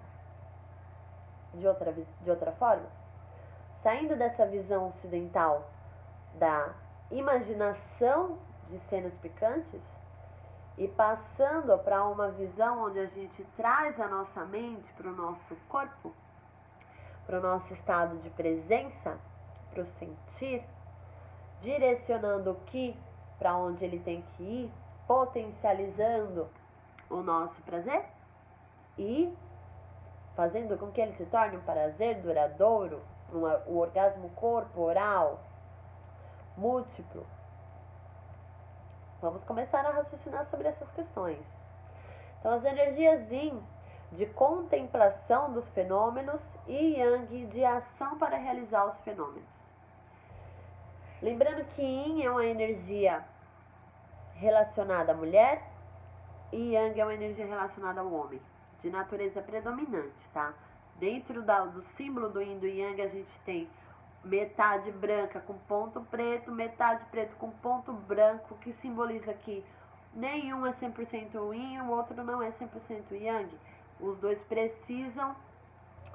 Speaker 1: de outra forma? Saindo dessa visão ocidental da imaginação de cenas picantes e passando para uma visão onde a gente traz a nossa mente para o nosso corpo, para o nosso estado de presença, para o sentir, direcionando o que para onde ele tem que ir, potencializando o nosso prazer e fazendo com que ele se torne um prazer duradouro, um orgasmo corporal múltiplo. Vamos começar a raciocinar sobre essas questões. Então, as energias Yin de contemplação dos fenômenos e Yang de ação para realizar os fenômenos. Lembrando que Yin é uma energia relacionada à mulher e Yang é uma energia relacionada ao homem, de natureza predominante, tá? Dentro do símbolo do Yin e do Yang, a gente tem metade branca com ponto preto, metade preto com ponto branco, que simboliza que nenhum é 100% Yin e o outro não é 100% Yang. Os dois precisam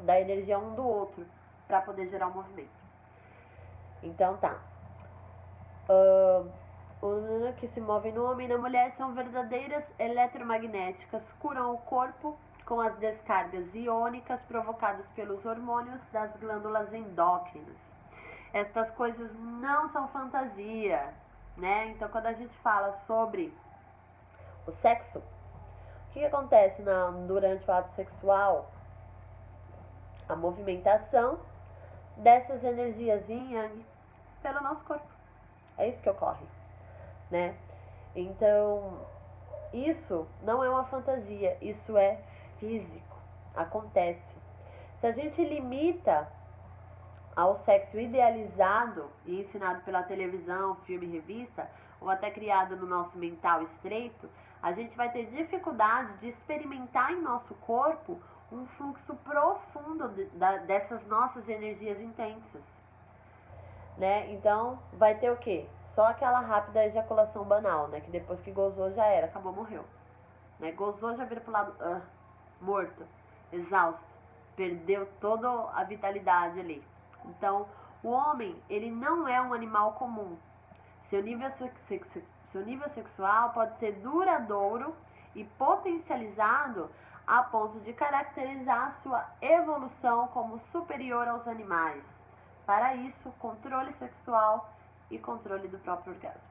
Speaker 1: da energia um do outro para poder gerar um movimento. Então tá. Que se movem no homem e na mulher são verdadeiras eletromagnéticas, curam o corpo com as descargas iônicas provocadas pelos hormônios das glândulas endócrinas. Estas coisas não são fantasia, né? Então, quando a gente fala sobre o sexo, o que acontece durante o ato sexual? A movimentação dessas energias yin e yang pelo nosso corpo. É isso que ocorre, né? Então, isso não é uma fantasia, isso é físico, acontece. Se a gente limita ao sexo idealizado e ensinado pela televisão, filme, revista, ou até criado no nosso mental estreito, a gente vai ter dificuldade de experimentar em nosso corpo um fluxo profundo dessas nossas energias intensas, né? Então, vai ter o quê? Só aquela rápida ejaculação banal, né? Que depois que gozou já era, acabou, morreu. Né? Gozou, já vira pro lado, morto, exausto, perdeu toda a vitalidade ali. Então, o homem, ele não é um animal comum. Seu nível sexual pode ser duradouro e potencializado a ponto de caracterizar sua evolução como superior aos animais. Para isso, controle sexual e controle do próprio orgasmo.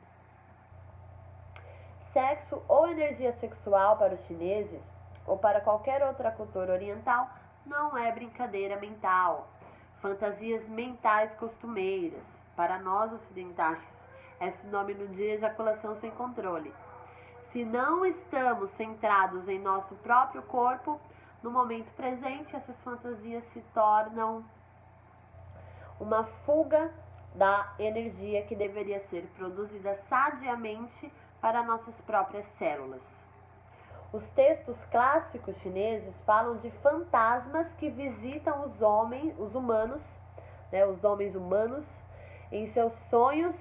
Speaker 1: Sexo ou energia sexual para os chineses ou para qualquer outra cultura oriental não é brincadeira mental. Fantasias mentais costumeiras. Para nós ocidentais, é sinônimo de ejaculação sem controle. Se não estamos centrados em nosso próprio corpo, no momento presente, essas fantasias se tornam uma fuga da energia que deveria ser produzida sadiamente para nossas próprias células. Os textos clássicos chineses falam de fantasmas que visitam os humanos
Speaker 2: né, os homens humanos, em seus sonhos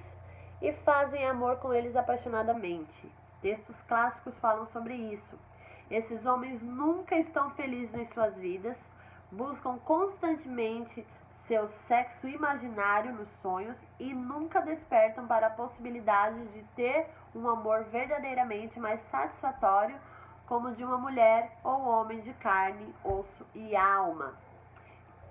Speaker 2: e fazem amor com eles apaixonadamente. Textos clássicos falam sobre isso. Esses homens nunca estão felizes em suas vidas, buscam constantemente seu sexo imaginário nos sonhos e nunca despertam para a possibilidade de ter um amor verdadeiramente mais satisfatório, como de uma mulher ou homem de carne, osso e alma.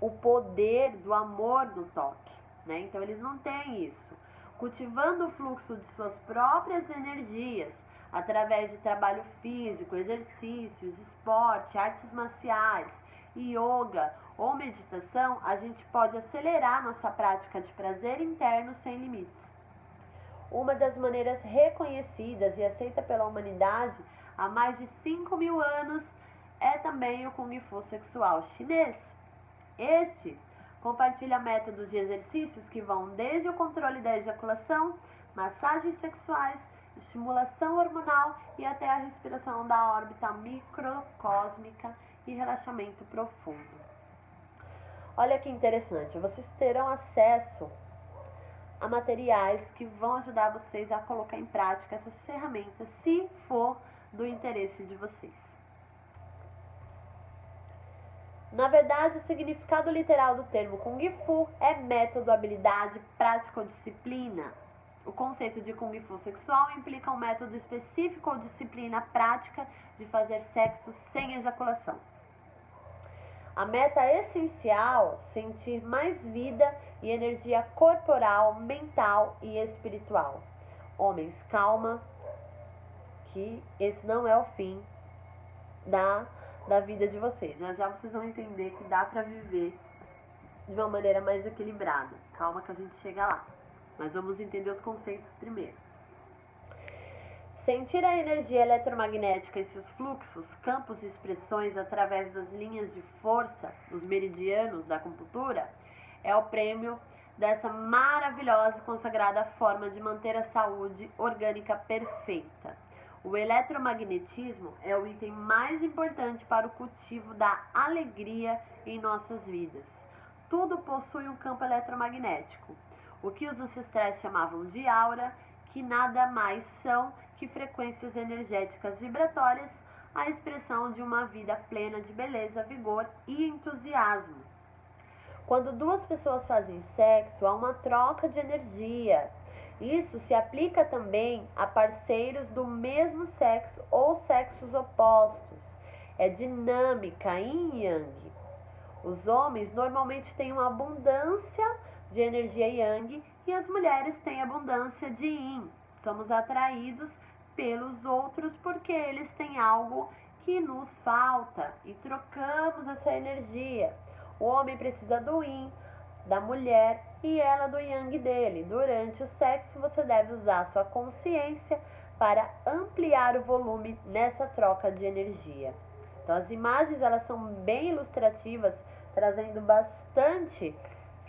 Speaker 2: O poder do amor no toque, né? Então eles não têm isso. Cultivando o fluxo de suas próprias energias, através de trabalho físico, exercícios, esporte, artes marciais, yoga ou meditação, a gente pode acelerar nossa prática de prazer interno sem limites. Uma das maneiras reconhecidas e aceita pela humanidade há mais de 5.000 anos é também o Kung Fu sexual chinês. Este compartilha métodos de exercícios que vão desde o controle da ejaculação, massagens sexuais, estimulação hormonal e até a respiração da órbita microcósmica e relaxamento profundo. Olha que interessante, vocês terão acesso a materiais que vão ajudar vocês a colocar em prática essas ferramentas, se for do interesse de vocês. Na verdade, o significado literal do termo Kung Fu é método, habilidade, prática ou disciplina. O conceito de Kung Fu sexual implica um método específico ou disciplina prática de fazer sexo sem ejaculação. A meta essencial, sentir mais vida e energia corporal, mental e espiritual. Homens, calma, que esse não é o fim da vida de vocês. Já vocês vão entender que dá pra viver de uma maneira mais equilibrada. Calma que a gente chega lá. Mas vamos entender os conceitos primeiro. Sentir a energia eletromagnética e seus fluxos, campos e expressões através das linhas de força, os meridianos da acupuntura, é o prêmio dessa maravilhosa e consagrada forma de manter a saúde orgânica perfeita. O eletromagnetismo é o item mais importante para o cultivo da alegria em nossas vidas. Tudo possui um campo eletromagnético, o que os ancestrais chamavam de aura, que nada mais são que frequências energéticas vibratórias, a expressão de uma vida plena de beleza, vigor e entusiasmo. Quando duas pessoas fazem sexo, há uma troca de energia. Isso se aplica também a parceiros do mesmo sexo ou sexos opostos. É dinâmica, yin e yang. Os homens normalmente têm uma abundância de energia yang e as mulheres têm abundância de yin. Somos atraídos pelos outros porque eles têm algo que nos falta e trocamos essa energia. O homem precisa do yin da mulher e ela do yang dele. Durante o sexo, você deve usar sua consciência para ampliar o volume nessa troca de energia. Então, as imagens elas são bem ilustrativas, trazendo bastante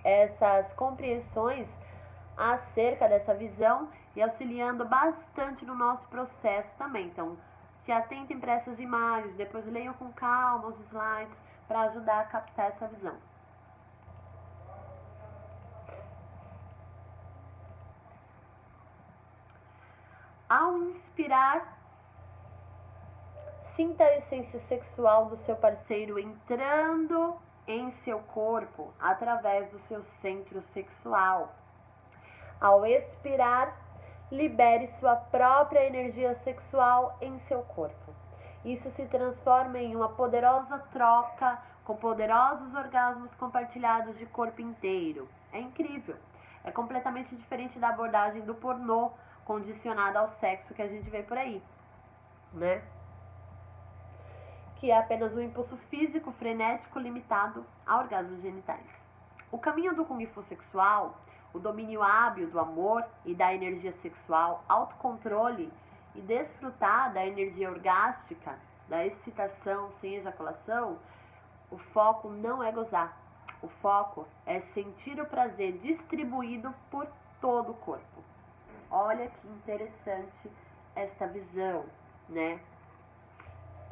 Speaker 2: essas compreensões acerca dessa visão e auxiliando bastante no nosso processo também. Então, se atentem para essas imagens, depois leiam com calma os slides para ajudar a captar essa visão. Ao inspirar, sinta a essência sexual do seu parceiro entrando em seu corpo através do seu centro sexual. Ao expirar, libere sua própria energia sexual em seu corpo. Isso se transforma em uma poderosa troca com poderosos orgasmos compartilhados de corpo inteiro. É incrível. É completamente diferente da abordagem do pornô condicionada ao sexo que a gente vê por aí, né? Que é apenas um impulso físico frenético limitado a orgasmos genitais. O caminho do Kung Fu sexual, o domínio hábil do amor e da energia sexual, autocontrole e desfrutar da energia orgástica, da excitação sem ejaculação, o foco não é gozar. O foco é sentir o prazer distribuído por todo o corpo. Olha que interessante esta visão, né?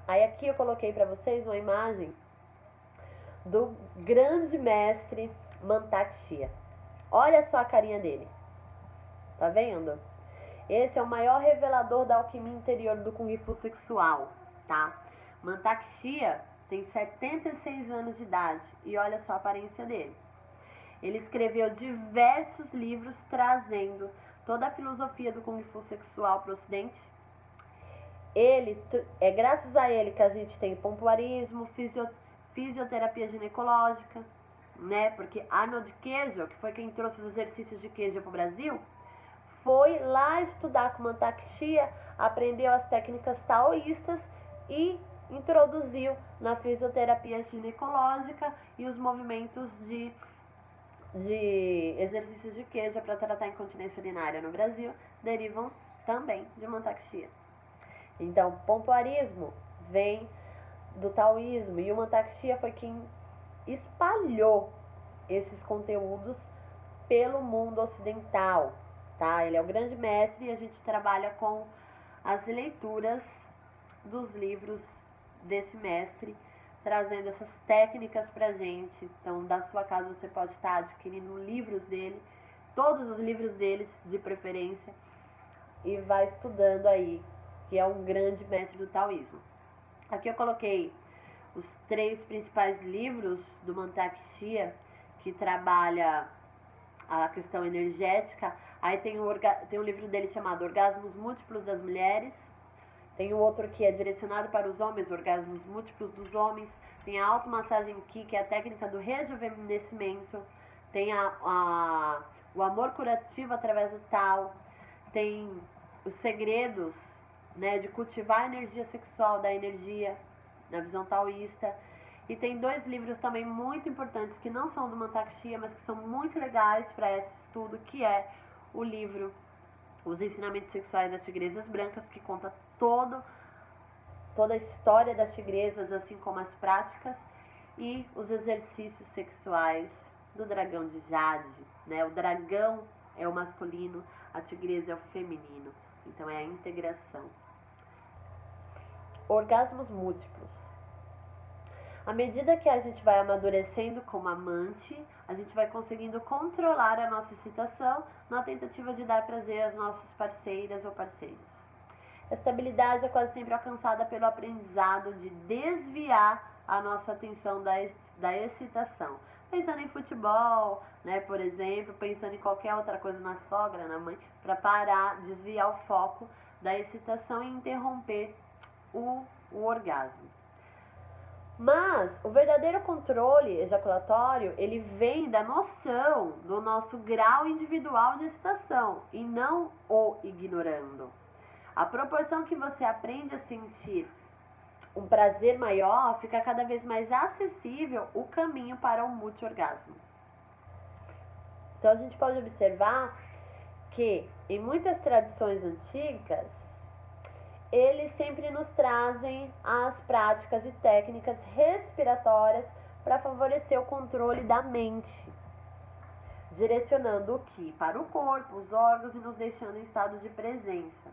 Speaker 2: Aí aqui eu coloquei para vocês uma imagem do grande mestre Mantak Chia. Olha só a carinha dele. Tá vendo? Esse é o maior revelador da alquimia interior do Kung Fu sexual, tá? Mantak Chia tem 76 anos de idade e olha só a aparência dele. Ele escreveu diversos livros trazendo toda a filosofia do Kung Fu sexual para o Ocidente. É graças a ele que a gente tem pompoarismo, fisioterapia ginecológica, né? Porque Arnold Queijo, que foi quem trouxe os exercícios de Queijo para o Brasil, foi lá estudar com Mantak Chia, aprendeu as técnicas taoístas e introduziu na fisioterapia ginecológica e os movimentos de exercícios de Queijo para tratar a incontinência urinária no Brasil derivam também de Mantak Chia. Então, pompoarismo vem do taoísmo e o Mantak Chia foi quem espalhou esses conteúdos pelo mundo ocidental. Tá? Ele é o grande mestre e a gente trabalha com as leituras dos livros desse mestre, trazendo essas técnicas pra gente. Então, da sua casa você pode estar adquirindo livros dele, todos os livros deles, de preferência, e vai estudando aí, que é um grande mestre do taoísmo. Aqui eu coloquei os 3 principais livros do Mantak Chia, que trabalha a questão energética. Aí tem um livro dele chamado Orgasmos Múltiplos das Mulheres. Tem o outro que é direcionado para os homens, Orgasmos Múltiplos dos Homens. Tem a automassagem Qi, que é a técnica do rejuvenescimento. Tem o amor curativo através do Tao. Tem os segredos, né, de cultivar a energia sexual da energia, na visão taoísta. E tem 2 livros também muito importantes, que não são do Mantak Chia, mas que são muito legais para esse estudo, que é o livro Os Ensinamentos Sexuais das Tigresas Brancas, que conta toda a história das tigresas, assim como as práticas, e os exercícios sexuais do dragão de Jade, né? O dragão é o masculino, a tigresa é o feminino, então é a integração. Orgasmos múltiplos. À medida que a gente vai amadurecendo como amante, a gente vai conseguindo controlar a nossa excitação na tentativa de dar prazer às nossas parceiras ou parceiros. A estabilidade é quase sempre alcançada pelo aprendizado de desviar a nossa atenção da excitação. Pensando em futebol, né, por exemplo, pensando em qualquer outra coisa, na sogra, na mãe, para desviar o foco da excitação e interromper o orgasmo. Mas o verdadeiro controle ejaculatório, ele vem da noção do nosso grau individual de excitação e não o ignorando. A proporção que você aprende a sentir um prazer maior, fica cada vez mais acessível o caminho para o multi-orgasmo. Então a gente pode observar que em muitas tradições antigas, eles sempre nos trazem as práticas e técnicas respiratórias para favorecer o controle da mente, direcionando o Qi para o corpo, os órgãos e nos deixando em estado de presença.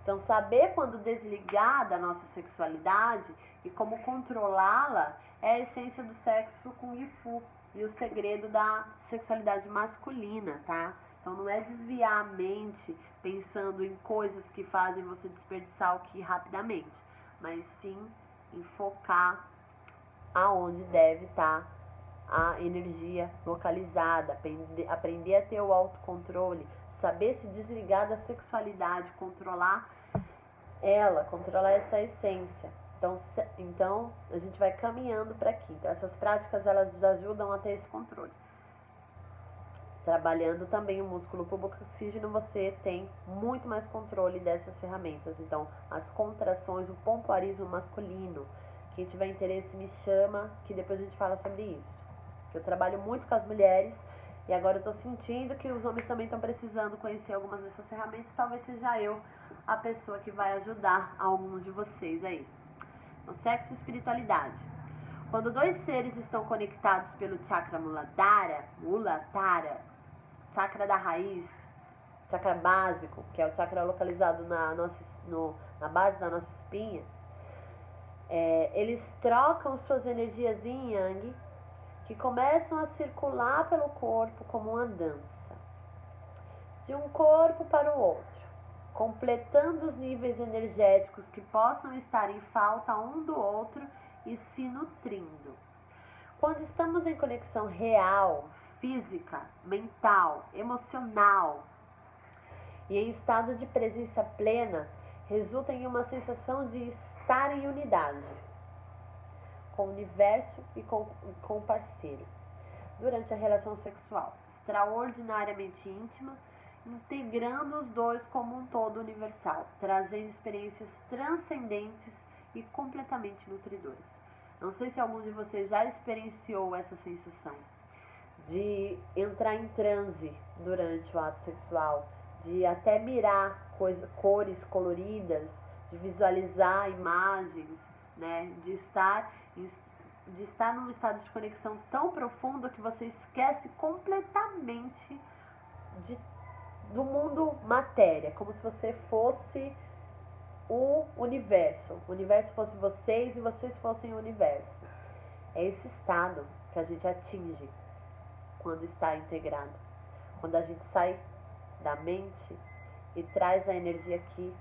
Speaker 2: Então, saber quando desligar da nossa sexualidade e como controlá-la é a essência do sexo Kung Fu e o segredo da sexualidade masculina, tá? Então, não é desviar a mente pensando em coisas que fazem você desperdiçar o Qi rapidamente, mas sim em focar aonde deve estar a energia localizada, aprender a ter o autocontrole, saber se desligar da sexualidade, controlar essa essência. Então a gente vai caminhando para aqui. Então, essas práticas, elas ajudam a ter esse controle. Trabalhando também o músculo puboxígeno, você tem muito mais controle dessas ferramentas. Então, as contrações, o pompoarismo masculino. Quem tiver interesse me chama, que depois a gente fala sobre isso. Eu trabalho muito com as mulheres e agora eu estou sentindo que os homens também estão precisando conhecer algumas dessas ferramentas. Talvez seja eu a pessoa que vai ajudar alguns de vocês aí. Então, sexo e espiritualidade. Quando 2 seres estão conectados pelo chakra Muladhara, chakra da raiz, chakra básico, que é o chakra localizado na base da nossa espinha, eles trocam suas energias yin e yang, que começam a circular pelo corpo como uma dança, de um corpo para o outro, completando os níveis energéticos que possam estar em falta um do outro e se nutrindo. Quando estamos em conexão real, física, mental, emocional e em estado de presença plena, resulta em uma sensação de estar em unidade com o universo e com o parceiro durante a relação sexual, extraordinariamente íntima, integrando os dois como um todo universal, trazendo experiências transcendentes e completamente nutridoras. Não sei se algum de vocês já experienciou essa sensação de entrar em transe durante o ato sexual, de até mirar cores coloridas, de visualizar imagens, né? De estar num estado de conexão tão profundo que você esquece completamente do mundo matéria, como se você fosse o universo fosse vocês e vocês fossem o universo. É esse estado que a gente atinge quando está integrado, quando a gente sai da mente e traz a energia aqui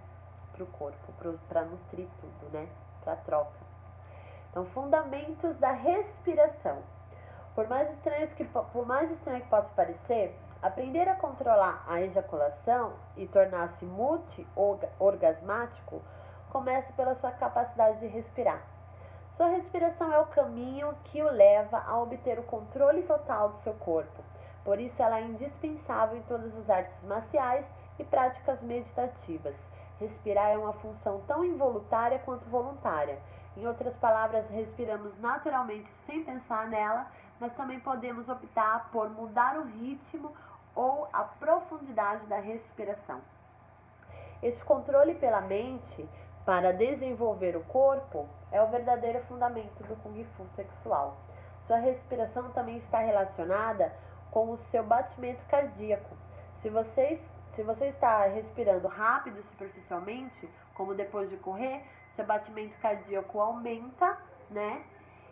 Speaker 2: para o corpo, para nutrir tudo, né? Para troca. Então, fundamentos da respiração. Por mais estranho que possa parecer, aprender a controlar a ejaculação e tornar-se multi-orgasmático começa pela sua capacidade de respirar. Sua respiração é o caminho que o leva a obter o controle total do seu corpo. Por isso, ela é indispensável em todas as artes marciais e práticas meditativas. Respirar é uma função tão involuntária quanto voluntária. Em outras palavras, respiramos naturalmente sem pensar nela, mas também podemos optar por mudar o ritmo ou a profundidade da respiração. Este controle pela mente para desenvolver o corpo é o verdadeiro fundamento do Kung Fu sexual. Sua respiração também está relacionada com o seu batimento cardíaco. Se você está respirando rápido e superficialmente, como depois de correr, seu batimento cardíaco aumenta, né?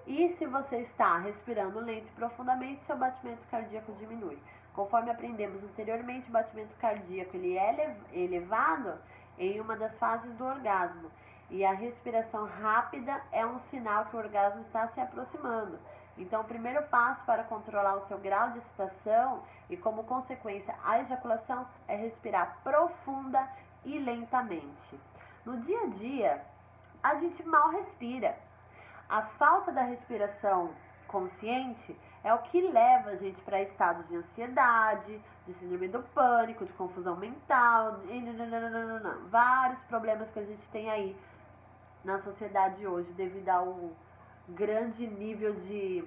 Speaker 2: E se você está respirando lento e profundamente, seu batimento cardíaco diminui. Conforme aprendemos anteriormente, o batimento cardíaco ele é elevado em uma das fases do orgasmo. E a respiração rápida é um sinal que o orgasmo está se aproximando. Então, o primeiro passo para controlar o seu grau de excitação e, como consequência, a ejaculação é respirar profunda e lentamente. No dia a dia, a gente mal respira. A falta da respiração consciente é o que leva a gente para estados de ansiedade, de síndrome do pânico, de confusão mental, vários problemas que a gente tem aí na sociedade hoje devido ao grande nível de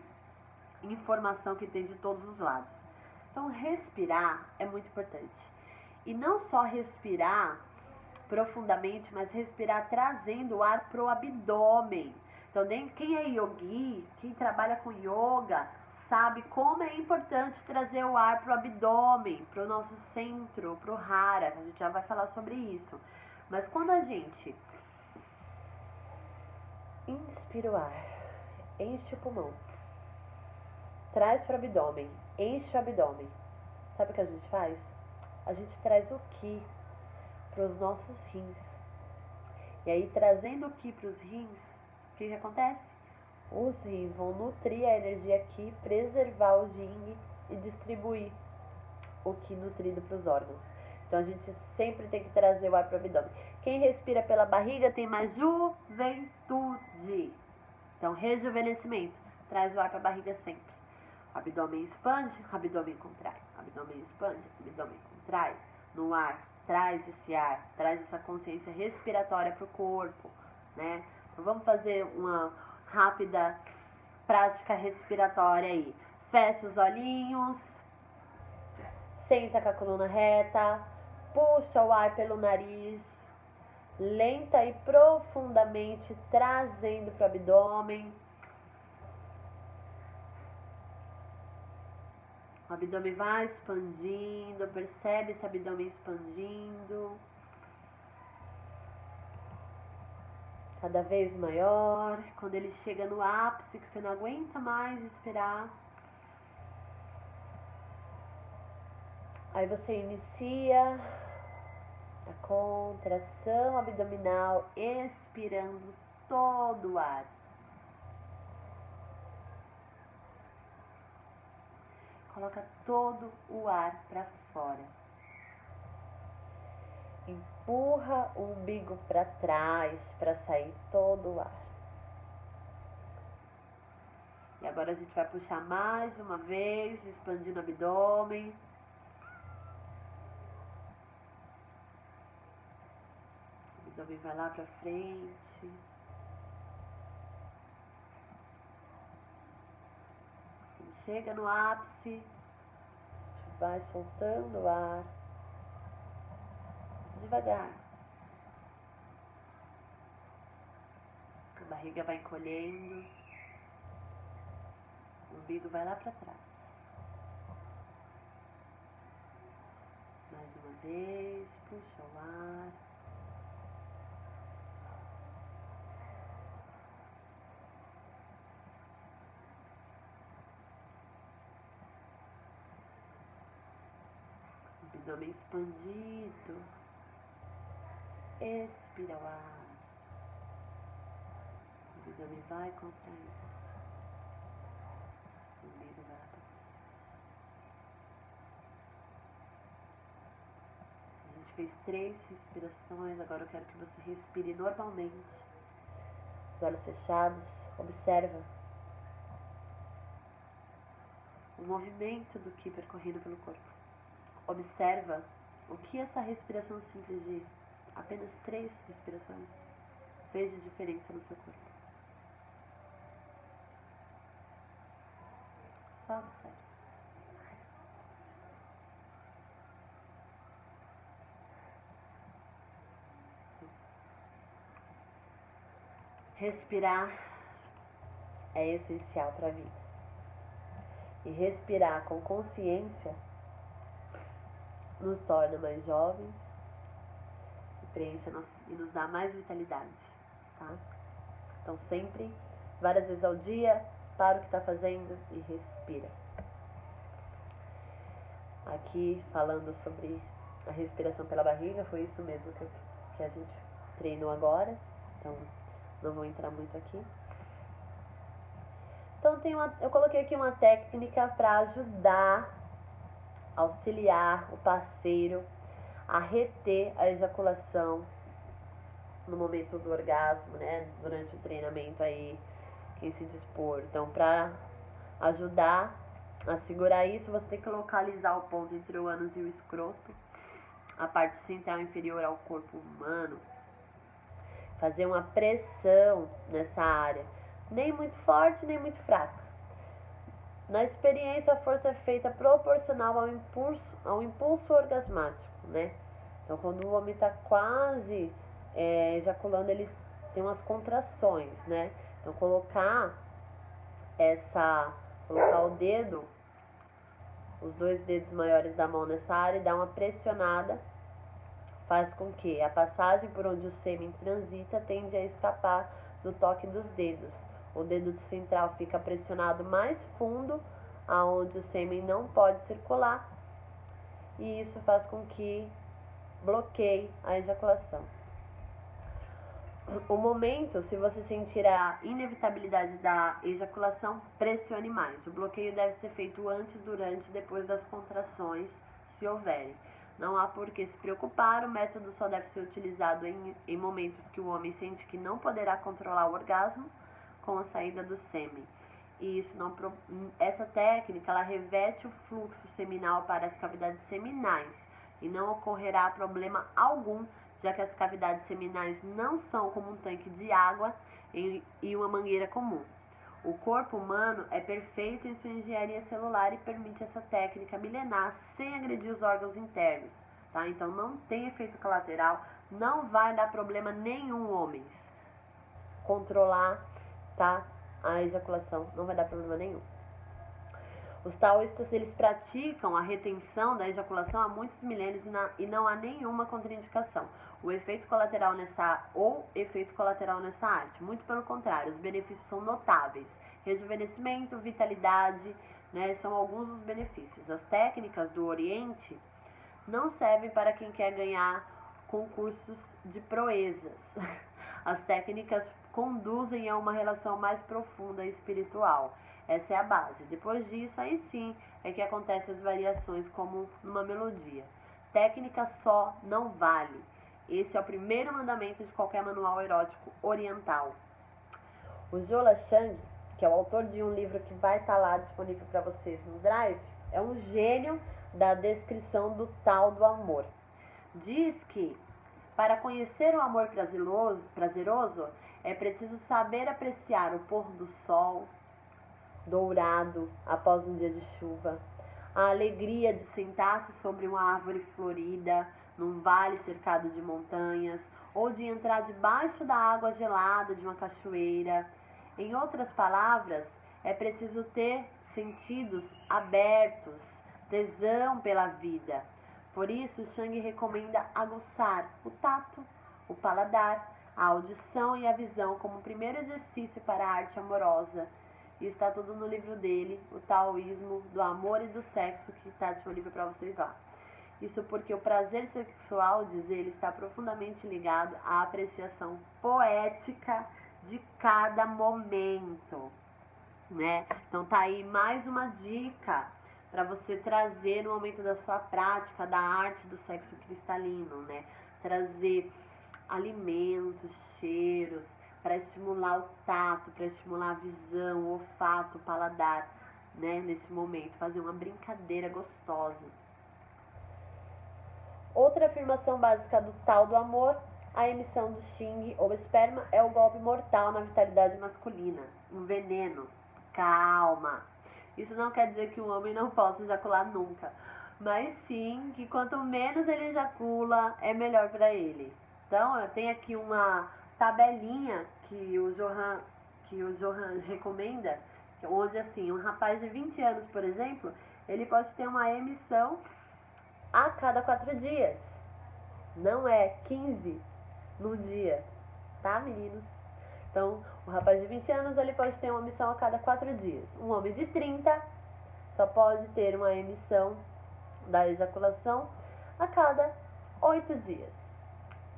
Speaker 2: informação que tem de todos os lados. Então, respirar é muito importante. E não só respirar profundamente, mas respirar trazendo o ar pro abdômen. Então, quem é yogi, quem trabalha com yoga, sabe como é importante trazer o ar pro abdômen, pro nosso centro, pro hara. A gente já vai falar sobre isso. Mas quando a gente inspira o ar, enche o pulmão, traz pro abdômen, enche o abdômen. Sabe o que a gente faz? A gente traz o Qi para os nossos rins. E aí, trazendo o Qi para os rins, o que acontece? Os rins vão nutrir a energia Qi, preservar o Jing e distribuir o Qi nutrido para os órgãos. Então, a gente sempre tem que trazer o ar para o abdômen. Quem respira pela barriga tem mais juventude. Então, rejuvenescimento. Traz o ar para a barriga sempre. O abdômen expande, o abdômen contrai. O abdômen expande, o abdômen contrai. No ar, traz esse ar, traz essa consciência respiratória para o corpo, né? Então, vamos fazer uma rápida prática respiratória aí. Fecha os olhinhos, senta com a coluna reta, puxa o ar pelo nariz, lenta e profundamente trazendo para o abdômen. O abdômen vai expandindo, percebe esse abdômen expandindo. Cada vez maior. Quando ele chega no ápice, que você não aguenta mais respirar, Aí você inicia a contração abdominal, expirando todo o ar. Coloca todo o ar para fora. Empurra o umbigo para trás para sair todo o ar. E agora a gente vai puxar mais uma vez, expandindo o abdômen. O abdômen vai lá para frente. Quando chega no ápice, a gente vai soltando o ar. Devagar. A barriga vai encolhendo. O umbigo vai lá para trás. Mais uma vez, puxa o ar. Abdômen expandido. Expira o ar. O abdômen vai contraindo. O umbigo vai lá para trás. A gente fez 3 respirações. Agora eu quero que você respire normalmente. Os olhos fechados. Observa o movimento do Ki percorrendo pelo corpo. Observa o que essa respiração simples de apenas 3 respirações fez de diferença no seu corpo. Só observa. Sim. Respirar é essencial para a vida. E respirar com consciência nos torna mais jovens e preenche e nos dá mais vitalidade, tá? Então sempre, várias vezes ao dia, para o que está fazendo e respira. Aqui falando sobre a respiração pela barriga, foi isso mesmo que a gente treinou agora, então não vou entrar muito aqui. Então eu coloquei aqui uma técnica para ajudar, auxiliar o parceiro a reter a ejaculação no momento do orgasmo, né? Durante o treinamento aí, quem se dispor. Então, para ajudar a segurar isso, você tem que localizar o ponto entre o ânus e o escroto, a parte central e inferior ao corpo humano. Fazer uma pressão nessa área, nem muito forte, nem muito fraca. Na experiência, a força é feita proporcional ao impulso orgasmático, né? Então, quando o homem está quase ejaculando, ele tem umas contrações, né? Então, colocar o dedo, os 2 dedos maiores da mão nessa área e dar uma pressionada, faz com que a passagem por onde o sêmen transita tende a escapar do toque dos dedos. O dedo central fica pressionado mais fundo, aonde o sêmen não pode circular, e isso faz com que bloqueie a ejaculação. O momento, se você sentir a inevitabilidade da ejaculação, pressione mais. O bloqueio deve ser feito antes, durante e depois das contrações, se houverem. Não há por que se preocupar, o método só deve ser utilizado em momentos que o homem sente que não poderá controlar o orgasmo com a saída do sêmen. E essa técnica, ela reverte o fluxo seminal para as cavidades seminais e não ocorrerá problema algum, já que as cavidades seminais não são como um tanque de água e uma mangueira comum. O corpo humano é perfeito em sua engenharia celular e permite essa técnica milenar sem agredir os órgãos internos, tá? Então não tem efeito colateral, não vai dar problema nenhum, homens. Controlar, tá? A ejaculação não vai dar problema nenhum. Os taoístas, eles praticam a retenção da ejaculação há muitos milênios e não há nenhuma contraindicação. O efeito colateral nessa arte, muito pelo contrário, os benefícios são notáveis. Rejuvenescimento, vitalidade, né, são alguns dos benefícios. As técnicas do Oriente não servem para quem quer ganhar concursos de proezas. As técnicas conduzem a uma relação mais profunda e espiritual. Essa é a base. Depois disso, aí sim, é que acontecem as variações como numa melodia. Técnica só não vale. Esse é o primeiro mandamento de qualquer manual erótico oriental. O Jola Chang, que é o autor de um livro que vai estar lá disponível para vocês no Drive, é um gênio da descrição do tal do amor. Diz que para conhecer o amor prazeroso é preciso saber apreciar o pôr do sol dourado após um dia de chuva, a alegria de sentar-se sobre uma árvore florida, num vale cercado de montanhas, ou de entrar debaixo da água gelada de uma cachoeira. Em outras palavras, é preciso ter sentidos abertos, tesão pela vida. Por isso, Chang recomenda aguçar o tato, o paladar, a audição e a visão como primeiro exercício para a arte amorosa. E está tudo no livro dele, O Taoísmo do Amor e do Sexo, que está disponível para vocês lá. Isso porque o prazer sexual, diz ele, está profundamente ligado à apreciação poética de cada momento, né? Então tá aí mais uma dica para você trazer no momento da sua prática da arte do sexo cristalino, né? Trazer alimentos, cheiros, para estimular o tato, para estimular a visão, o olfato, o paladar, né? Nesse momento, fazer uma brincadeira gostosa. Outra afirmação básica do tal do amor, a emissão do Xing ou esperma é o golpe mortal na vitalidade masculina, um veneno. Calma! Isso não quer dizer que o homem não possa ejacular nunca, mas sim que quanto menos ele ejacula, é melhor para ele. Então, eu tenho aqui uma tabelinha que o Johan recomenda, onde assim, um rapaz de 20 anos, por exemplo, ele pode ter uma emissão a cada 4 dias. Não é 15 no dia, tá, meninos? Então, o rapaz de 20 anos, ele pode ter uma emissão a cada 4 dias. Um homem de 30 só pode ter uma emissão da ejaculação a cada 8 dias.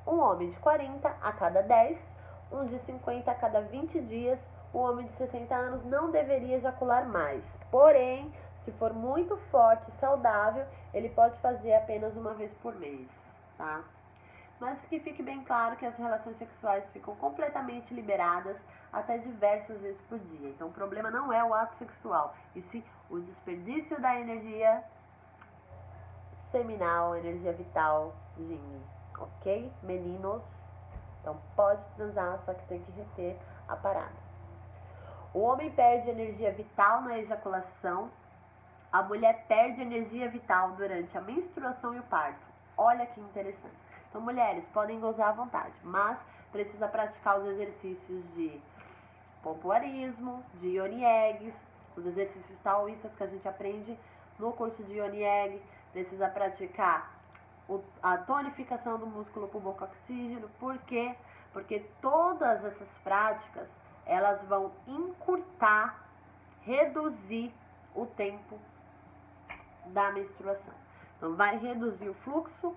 Speaker 2: Um homem de 40 a cada 10, um de 50 a cada 20 dias. O homem de 60 anos não deveria ejacular mais. Porém, se for muito forte e saudável, ele pode fazer apenas uma vez por mês, tá? Mas que fique bem claro que as relações sexuais ficam completamente liberadas até diversas vezes por dia. Então, o problema não é o ato sexual, e sim o desperdício da energia seminal, energia vital, Jing. Ok, meninos? Então, pode transar, só que tem que reter a parada. O homem perde energia vital na ejaculação, a mulher perde energia vital durante a menstruação e o parto. Olha que interessante. Então, mulheres podem gozar à vontade, mas precisa praticar os exercícios de pompoarismo, de Yoni Eggs, os exercícios taoístas que a gente aprende no curso de Yoni Egg. Precisa praticar a tonificação do músculo pubocoxígeno. Por quê? Porque todas essas práticas, elas vão encurtar, reduzir o tempo da menstruação. Então, vai reduzir o fluxo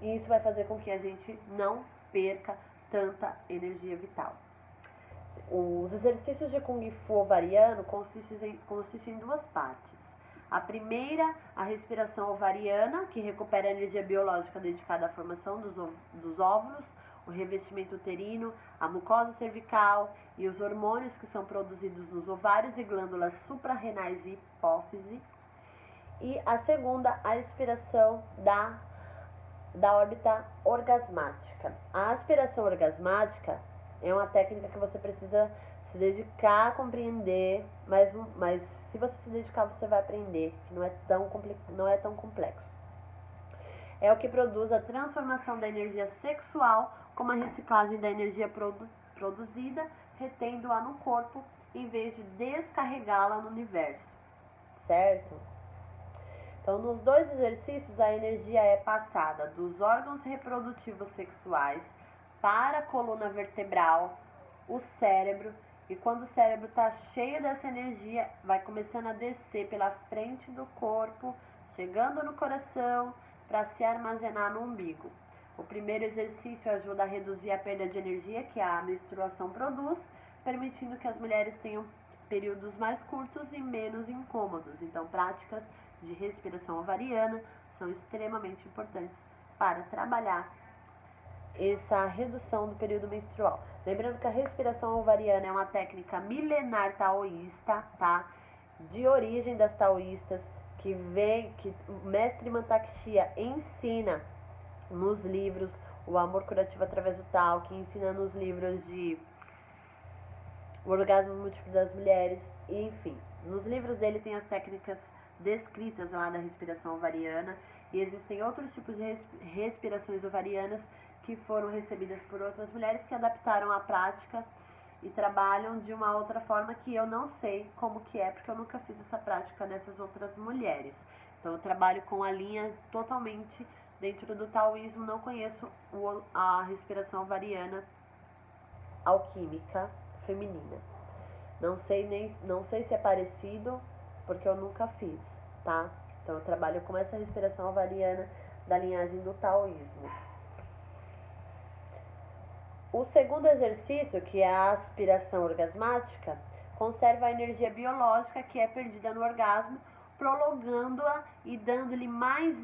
Speaker 2: e isso vai fazer com que a gente não perca tanta energia vital. Os exercícios de Kung Fu ovariano consistem em 2 partes. A primeira, a respiração ovariana, que recupera a energia biológica dedicada à formação dos óvulos, o revestimento uterino, a mucosa cervical e os hormônios que são produzidos nos ovários e glândulas suprarrenais e hipófise. E a segunda, a aspiração da órbita orgasmática. A aspiração orgasmática é uma técnica que você precisa se dedicar a compreender, mas se você se dedicar, você vai aprender, que não é tão complexo. É o que produz a transformação da energia sexual como a reciclagem da energia produzida, retendo-a no corpo, em vez de descarregá-la no universo, certo? Então, nos 2 exercícios, a energia é passada dos órgãos reprodutivos sexuais para a coluna vertebral, o cérebro, e quando o cérebro está cheio dessa energia, vai começando a descer pela frente do corpo, chegando no coração para se armazenar no umbigo. O primeiro exercício ajuda a reduzir a perda de energia que a menstruação produz, permitindo que as mulheres tenham períodos mais curtos e menos incômodos. Então, práticas de respiração ovariana são extremamente importantes para trabalhar essa redução do período menstrual. Lembrando que a respiração ovariana é uma técnica milenar taoísta, tá? De origem das taoístas, que o mestre Mantak-Chia ensina nos livros O Amor Curativo através do Tao, que ensina nos livros de O Orgasmo Múltiplo das Mulheres, enfim. Nos livros dele tem as técnicas descritas lá da respiração ovariana, e existem outros tipos de respirações ovarianas que foram recebidas por outras mulheres que adaptaram a prática e trabalham de uma outra forma que eu não sei como que é, porque eu nunca fiz essa prática nessas outras mulheres. Então eu trabalho com a linha totalmente dentro do taoísmo, não conheço a respiração ovariana alquímica feminina. Não sei se é parecido, porque eu nunca fiz, tá? Então eu trabalho com essa respiração ovariana da linhagem do taoísmo. O segundo exercício, que é a aspiração orgasmática, conserva a energia biológica que é perdida no orgasmo, prolongando-a e dando-lhe mais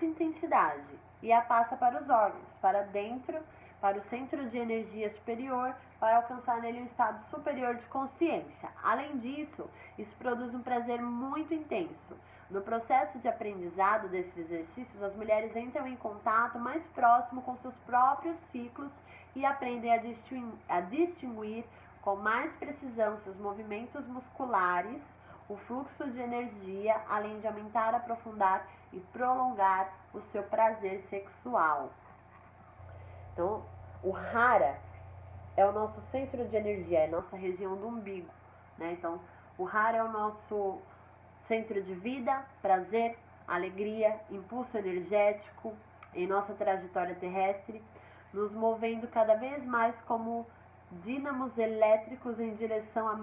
Speaker 2: intensidade, e a passa para os órgãos, para dentro, para o centro de energia superior, para alcançar nele um estado superior de consciência. Além disso, isso produz um prazer muito intenso. No processo de aprendizado desses exercícios, as mulheres entram em contato mais próximo com seus próprios ciclos e aprendem a distinguir com mais precisão seus movimentos musculares, o fluxo de energia, além de aumentar, aprofundar e prolongar o seu prazer sexual. Então, o Hara é o nosso centro de energia, é a nossa região do umbigo, né? Então, o Hara é o nosso centro de vida, prazer, alegria, impulso energético em nossa trajetória terrestre, nos movendo cada vez mais como dínamos elétricos em direção a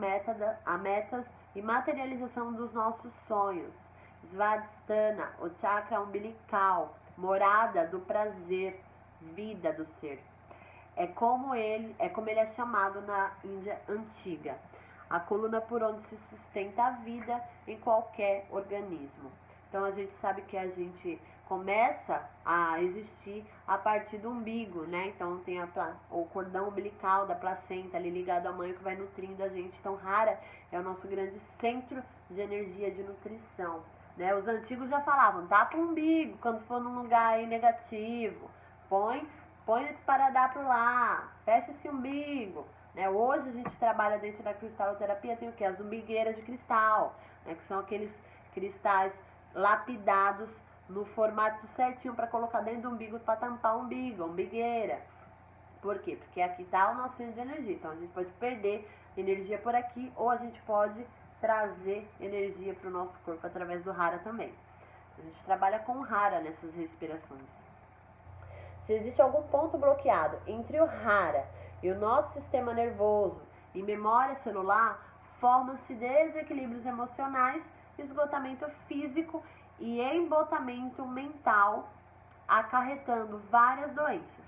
Speaker 2: metas e materialização dos nossos sonhos. Svadhisthana, o chakra umbilical, morada do prazer, vida do ser. É como ele é chamado na Índia antiga, a coluna por onde se sustenta a vida em qualquer organismo. Então a gente sabe que a gente começa a existir a partir do umbigo, né? Então tem o cordão umbilical da placenta ali ligado à mãe que vai nutrindo a gente. Então Hara é o nosso grande centro de energia de nutrição, né? Os antigos já falavam, tapa o umbigo quando for num lugar aí negativo, põe esse esparadrapo lá, fecha esse umbigo, né? Hoje a gente trabalha dentro da cristaloterapia, tem o que? As umbigueiras de cristal, né? Que são aqueles cristais lapidados no formato certinho para colocar dentro do umbigo para tampar o umbigo, a umbigueira. Por quê? Porque aqui está o nosso centro de energia. Então a gente pode perder energia por aqui ou a gente pode trazer energia para o nosso corpo através do Hara também. A gente trabalha com Hara nessas respirações. Se existe algum ponto bloqueado entre o Hara e o nosso sistema nervoso e memória celular, formam-se desequilíbrios emocionais, esgotamento físico e embotamento mental, acarretando várias doenças.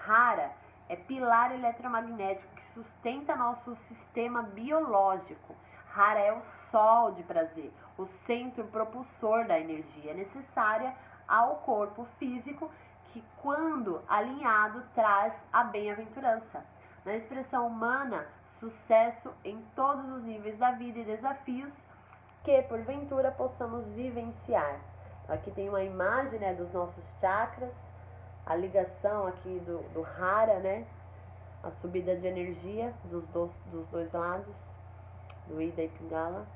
Speaker 2: Hara é pilar eletromagnético que sustenta nosso sistema biológico. Hara é o sol de prazer, o centro propulsor da energia necessária ao corpo físico, que quando alinhado traz a bem-aventurança. Na expressão humana, sucesso em todos os níveis da vida e desafios que porventura possamos vivenciar. Aqui tem uma imagem, né, dos nossos chakras, a ligação aqui do Hara, né, a subida de energia dos dois lados, do Ida e Pingala.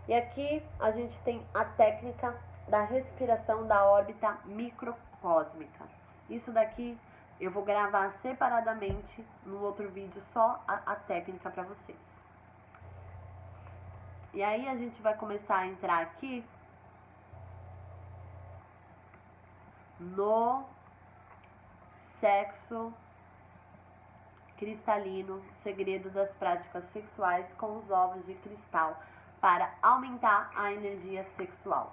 Speaker 2: E aqui a gente tem a técnica da respiração da órbita microcósmica. Isso daqui eu vou gravar separadamente no outro vídeo, só a técnica para vocês. E aí a gente vai começar a entrar aqui no sexo cristalino, segredo das práticas sexuais com os ovos de cristal para aumentar a energia sexual.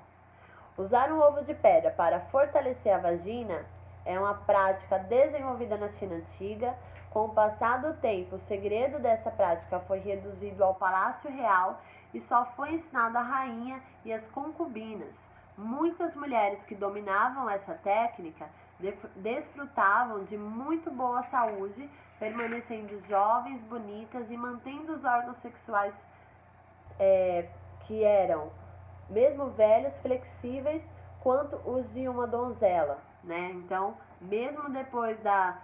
Speaker 2: Usar um ovo de pedra para fortalecer a vagina é uma prática desenvolvida na China antiga. Com o passar do tempo, o segredo dessa prática foi reduzido ao palácio real e só foi ensinado à rainha e às concubinas. Muitas mulheres que dominavam essa técnica desfrutavam de muito boa saúde, permanecendo jovens, bonitas e mantendo os órgãos sexuais que eram, mesmo velhos, flexíveis quanto os de uma donzela, né? Então, mesmo depois da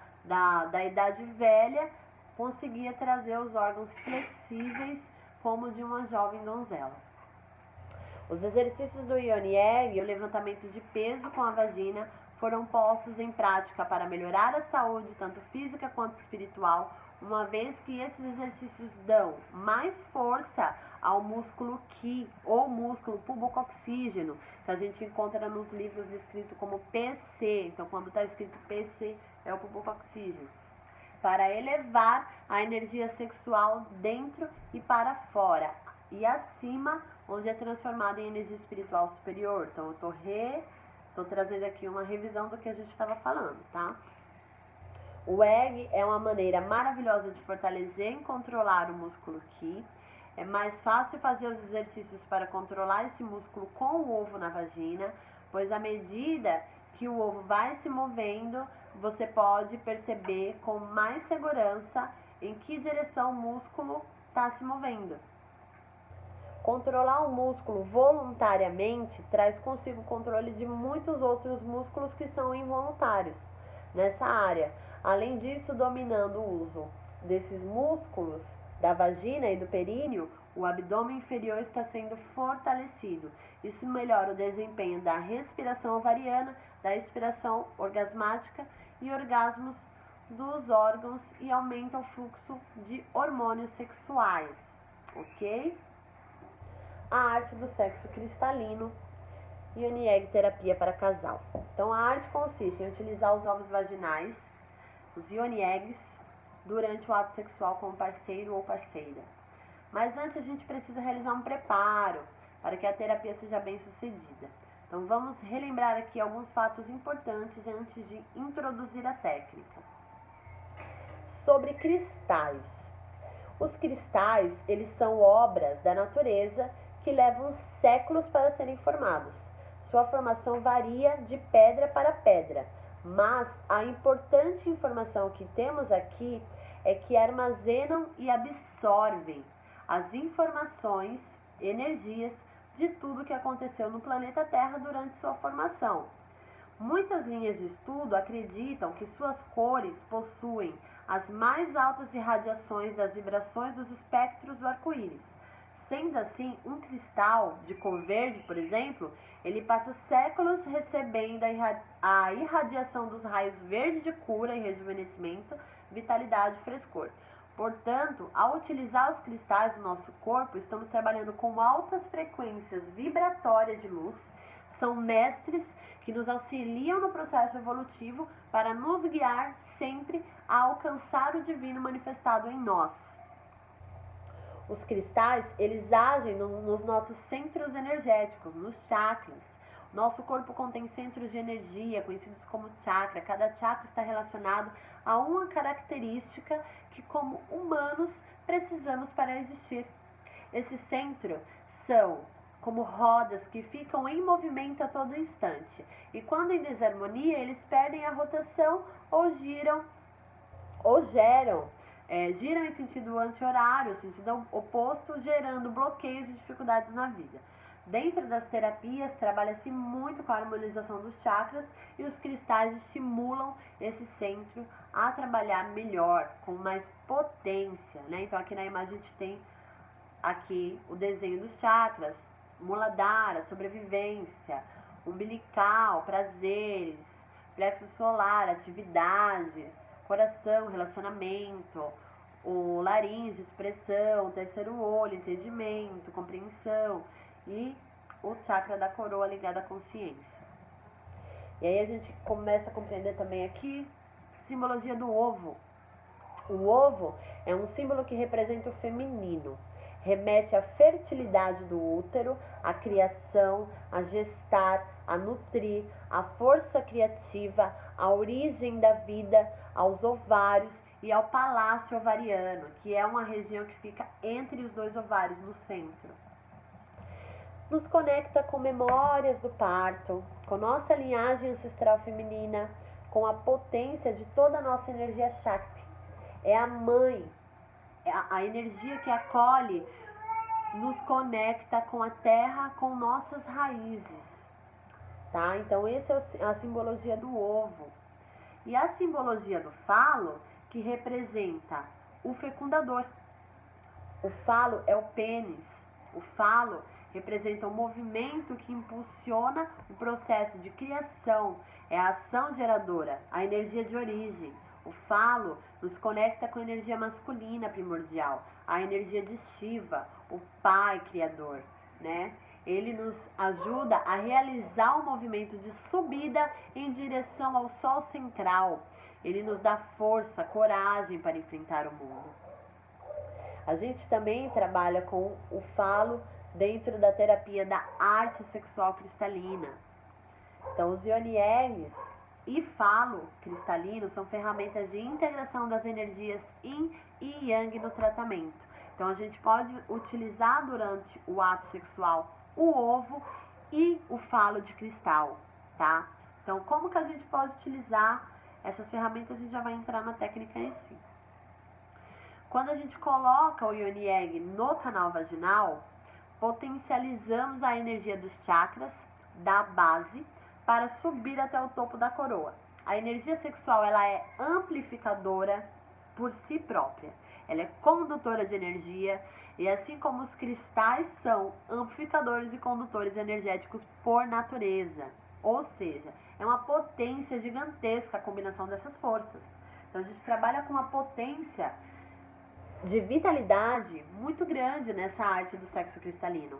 Speaker 2: idade velha, conseguia trazer os órgãos flexíveis como de uma jovem donzela. Os exercícios do Yoni-Egg e o levantamento de peso com a vagina foram postos em prática para melhorar a saúde, tanto física quanto espiritual, uma vez que esses exercícios dão mais força ao músculo Qi, ou músculo pubocoxígeno, que a gente encontra nos livros descrito como PC. Então, quando está escrito PC, é o pubocoxígeno. Para elevar a energia sexual dentro e para fora, e acima, onde é transformada em energia espiritual superior. Então, eu estou trazendo aqui uma revisão do que a gente estava falando, tá? O egg é uma maneira maravilhosa de fortalecer e controlar o músculo Qi. É mais fácil fazer os exercícios para controlar esse músculo com o ovo na vagina, pois à medida que o ovo vai se movendo, você pode perceber com mais segurança em que direção o músculo está se movendo. Controlar o músculo voluntariamente traz consigo o controle de muitos outros músculos que são involuntários nessa área. Além disso, dominando o uso desses músculos da vagina e do períneo, o abdômen inferior está sendo fortalecido. Isso melhora o desempenho da respiração ovariana, da expiração orgasmática e orgasmos dos órgãos e aumenta o fluxo de hormônios sexuais, ok? A arte do sexo cristalino e Yoni-Egg terapia para casal. Então, a arte consiste em utilizar os ovos vaginais, os Yoni-Eggs, durante o ato sexual com o parceiro ou parceira. Mas antes a gente precisa realizar um preparo para que a terapia seja bem sucedida. Então vamos relembrar aqui alguns fatos importantes antes de introduzir a técnica. Sobre cristais. Os cristais, eles são obras da natureza que levam séculos para serem formados. Sua formação varia de pedra para pedra, mas a importante informação que temos aqui é que armazenam e absorvem as informações, energias de tudo que aconteceu no planeta Terra durante sua formação. Muitas linhas de estudo acreditam que suas cores possuem as mais altas irradiações das vibrações dos espectros do arco-íris. Sendo assim, um cristal de cor verde, por exemplo, ele passa séculos recebendo a irradiação dos raios verdes de cura e rejuvenescimento, vitalidade e frescor. Portanto, ao utilizar os cristais do nosso corpo, estamos trabalhando com altas frequências vibratórias de luz. São mestres que nos auxiliam no processo evolutivo para nos guiar sempre a alcançar o divino manifestado em nós. Os cristais, eles agem nos nossos centros energéticos, nos chakras. Nosso corpo contém centros de energia, conhecidos como chakra. Cada chakra está relacionado a uma característica que, como humanos, precisamos para existir. Esses centros são como rodas que ficam em movimento a todo instante. E quando em desarmonia, eles perdem a rotação ou giram em sentido anti-horário, sentido oposto, gerando bloqueios e dificuldades na vida. Dentro das terapias, trabalha-se muito com a harmonização dos chakras e os cristais estimulam esse centro a trabalhar melhor, com mais potência, né? Então, aqui na imagem a gente tem aqui o desenho dos chakras, Muladhara, sobrevivência, umbilical, prazeres, plexo solar, atividades, coração, relacionamento, o laringe, expressão, o terceiro olho, entendimento, compreensão e o chakra da coroa ligado à consciência. E aí a gente começa a compreender também aqui simbologia do ovo. O ovo é um símbolo que representa o feminino. remete à fertilidade do útero, à criação, a gestar, a nutrir, a força criativa, a origem da vida, aos ovários e ao palácio ovariano, que é uma região que fica entre os dois ovários, no centro. Nos conecta com memórias do parto, com nossa linhagem ancestral feminina, com a potência de toda a nossa energia Shakti. É a mãe, é a energia que acolhe, nos conecta com a terra, com nossas raízes. Tá? Então, essa é a simbologia do ovo. E a simbologia do falo, que representa o fecundador. O falo é o pênis. O falo representa um movimento que impulsiona o processo de criação, é a ação geradora, a energia de origem. O falo nos conecta com a energia masculina primordial, a energia de Shiva, o pai criador, né? Ele nos ajuda a realizar um movimento de subida em direção ao sol central. Ele nos dá força, coragem para enfrentar o mundo. A gente também trabalha com o falo dentro da terapia da arte sexual cristalina. Então, os Yoni Eggs e falo cristalino são ferramentas de integração das energias Yin e Yang no tratamento. Então, a gente pode utilizar durante o ato sexual o ovo e o falo de cristal, tá? Então, como que a gente pode utilizar essas ferramentas? A gente já vai entrar na técnica em si. Quando a gente coloca o Yoni Egg no canal vaginal, potencializamos a energia dos chakras da base para subir até o topo da coroa. A energia sexual, ela é amplificadora por si própria. Ela é condutora de energia e assim como os cristais são amplificadores e condutores energéticos por natureza. Ou seja, é uma potência gigantesca a combinação dessas forças. Então a gente trabalha com uma potência de vitalidade muito grande nessa arte do sexo cristalino.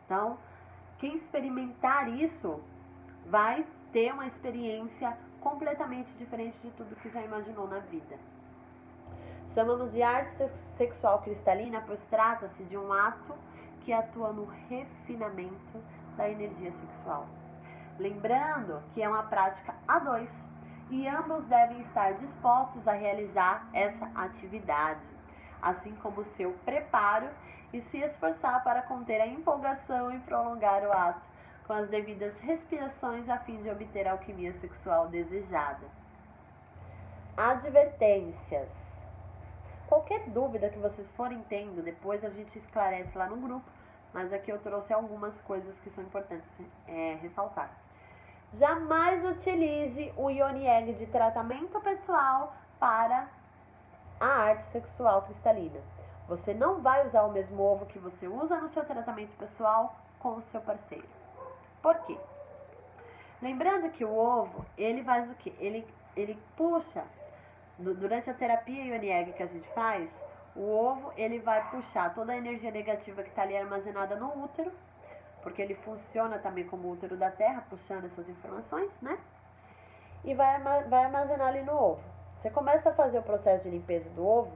Speaker 2: Então, quem experimentar isso vai ter uma experiência completamente diferente de tudo que já imaginou na vida. Chamamos de arte sexual cristalina, pois trata-se de um ato que atua no refinamento da energia sexual. Lembrando que é uma prática a dois e ambos devem estar dispostos a realizar essa atividade, assim como o seu preparo e se esforçar para conter a empolgação e prolongar o ato com as devidas respirações a fim de obter a alquimia sexual desejada. Advertências. Qualquer dúvida que vocês forem tendo, depois a gente esclarece lá no grupo, mas aqui eu trouxe algumas coisas que são importantes ressaltar. Jamais utilize o Yoni Egg de tratamento pessoal para a arte sexual cristalina. Você não vai usar o mesmo ovo que você usa no seu tratamento pessoal com o seu parceiro. Por quê? Lembrando que o ovo, ele faz o quê? Ele puxa, durante a terapia Yoni Egg que a gente faz, o ovo ele vai puxar toda a energia negativa que está ali armazenada no útero, porque ele funciona também como o útero da terra, puxando essas informações, né? E vai armazenar ali no ovo. Você começa a fazer o processo de limpeza do ovo,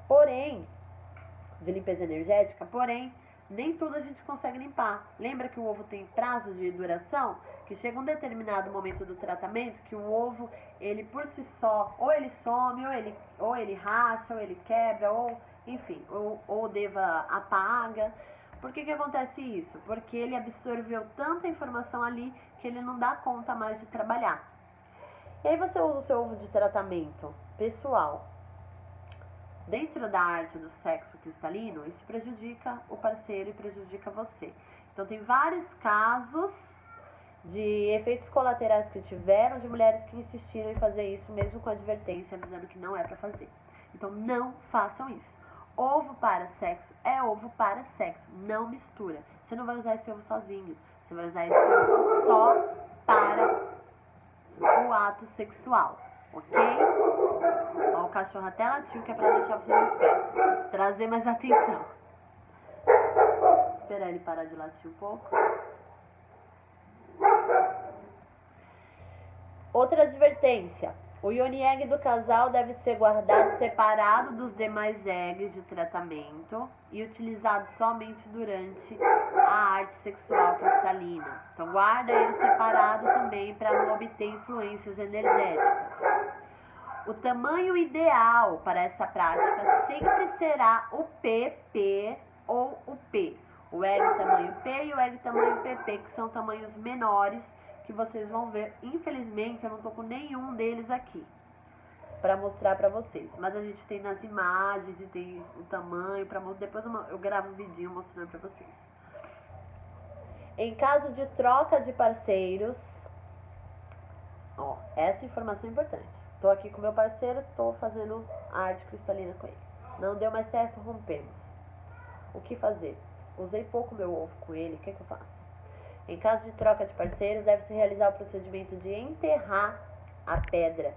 Speaker 2: porém, de limpeza energética, porém, nem tudo a gente consegue limpar. Lembra que o ovo tem prazo de duração? Que chega um determinado momento do tratamento que o ovo, ele por si só, ou ele some, ou ele racha, ou ele quebra, ou enfim, ou deva apaga. Por que acontece isso? Porque ele absorveu tanta informação ali que ele não dá conta mais de trabalhar. E aí você usa o seu ovo de tratamento pessoal dentro da arte do sexo cristalino, isso prejudica o parceiro e prejudica você. Então tem vários casos de efeitos colaterais que tiveram de mulheres que insistiram em fazer isso mesmo com advertência, avisando que não é para fazer. Então não façam isso. Ovo para sexo é ovo para sexo, não mistura. Você não vai usar esse ovo sozinho, você vai usar esse ovo só para o ato sexual, ok? Ó, o cachorro até latiu, que é pra deixar vocês espertos. Trazer mais atenção. Esperar ele parar de latir um pouco. Outra advertência. O yoni egg do casal deve ser guardado separado dos demais eggs de tratamento e utilizado somente durante a arte sexual cristalina. Então guarda ele separado também para não obter influências energéticas. O tamanho ideal para essa prática sempre será o PP ou o P. O egg tamanho P e o egg tamanho PP, que são tamanhos menores, que vocês vão ver. Infelizmente, eu não estou com nenhum deles aqui para mostrar para vocês. Mas a gente tem nas imagens e tem o tamanho. Depois eu gravo um vidinho mostrando para vocês. Em caso de troca de parceiros, ó, essa informação é importante. Estou aqui com meu parceiro, estou fazendo a arte cristalina com ele. Não deu mais certo, rompemos. O que fazer? Usei pouco meu ovo com ele, o que eu faço? Em caso de troca de parceiros, deve-se realizar o procedimento de enterrar a pedra,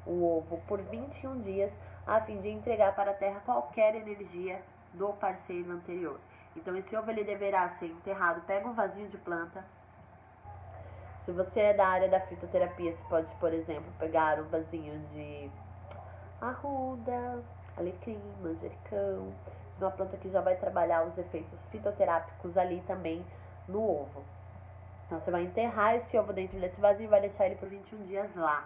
Speaker 2: o ovo, por 21 dias, a fim de entregar para a terra qualquer energia do parceiro anterior. Então, esse ovo ele deverá ser enterrado. Pega um vasinho de planta. Se você é da área da fitoterapia, você pode, por exemplo, pegar um vasinho de arruda, alecrim, manjericão, uma planta que já vai trabalhar os efeitos fitoterápicos ali também no ovo. Então, você vai enterrar esse ovo dentro desse vasinho e vai deixar ele por 21 dias lá.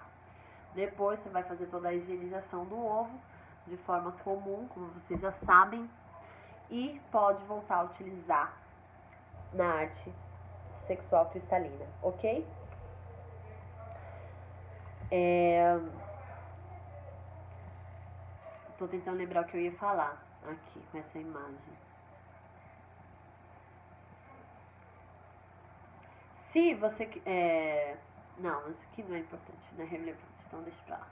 Speaker 2: Depois, você vai fazer toda a higienização do ovo de forma comum, como vocês já sabem, e pode voltar a utilizar na arte sexual cristalina, ok? Tô tentando lembrar o que eu ia falar aqui com essa imagem. Se você... não, isso aqui não é importante, não é relevante, então deixa pra lá.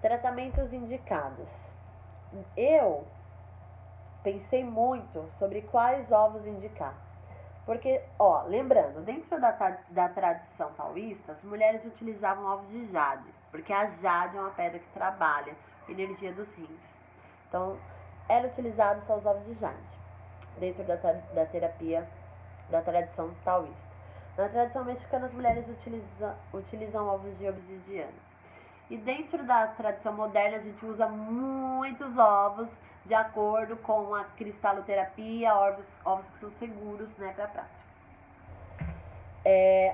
Speaker 2: Tratamentos indicados. Eu pensei muito sobre quais ovos indicar. Porque, ó, lembrando, dentro da tradição taoísta, as mulheres utilizavam ovos de jade, porque a jade é uma pedra que trabalha a energia dos rins. Então, era utilizado só os ovos de jade, dentro da terapia da tradição taoísta. Na tradição mexicana, as mulheres utilizam ovos de obsidiana. E dentro da tradição moderna, a gente usa muitos ovos de acordo com a cristaloterapia, ovos que são seguros, né, para a prática.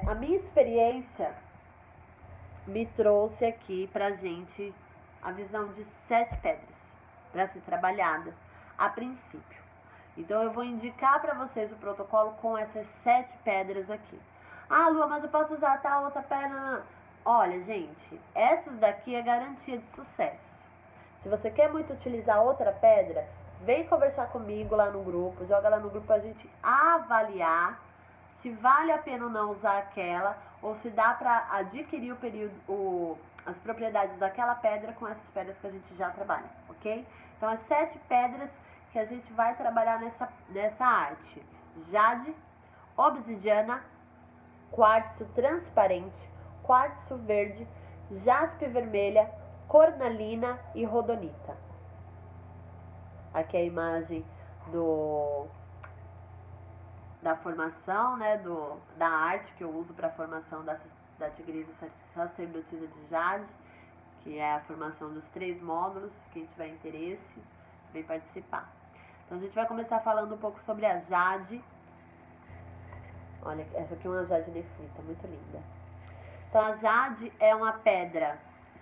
Speaker 2: A minha experiência me trouxe aqui pra gente a visão de 7 pedras para ser trabalhada a princípio. Então eu vou indicar para vocês o protocolo com essas 7 pedras aqui. Ah, Lua, mas eu posso usar tal outra pedra? Olha, gente, essas daqui é garantia de sucesso. Se você quer muito utilizar outra pedra, vem conversar comigo lá no grupo, joga lá no grupo pra gente avaliar se vale a pena ou não usar aquela, ou se dá para adquirir as propriedades daquela pedra com essas pedras que a gente já trabalha, ok? Então, as 7 pedras que a gente vai trabalhar nessa arte: jade, obsidiana, quartzo transparente, quartzo verde, jaspe vermelha, cornalina e rodonita. Aqui é a imagem da formação, né, da arte que eu uso para a formação da tigresa sacerdotisa de jade, que é a formação dos 3 módulos. Quem tiver interesse, vem participar. Então, a gente vai começar falando um pouco sobre a jade. Olha, essa aqui é uma jade nefrita, muito linda. Então, a jade é uma pedra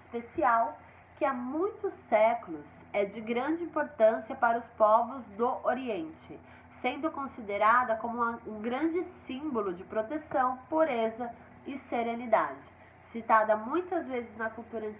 Speaker 2: especial que há muitos séculos é de grande importância para os povos do Oriente, sendo considerada como um grande símbolo de proteção, pureza e serenidade, citada muitas vezes na cultura antiga.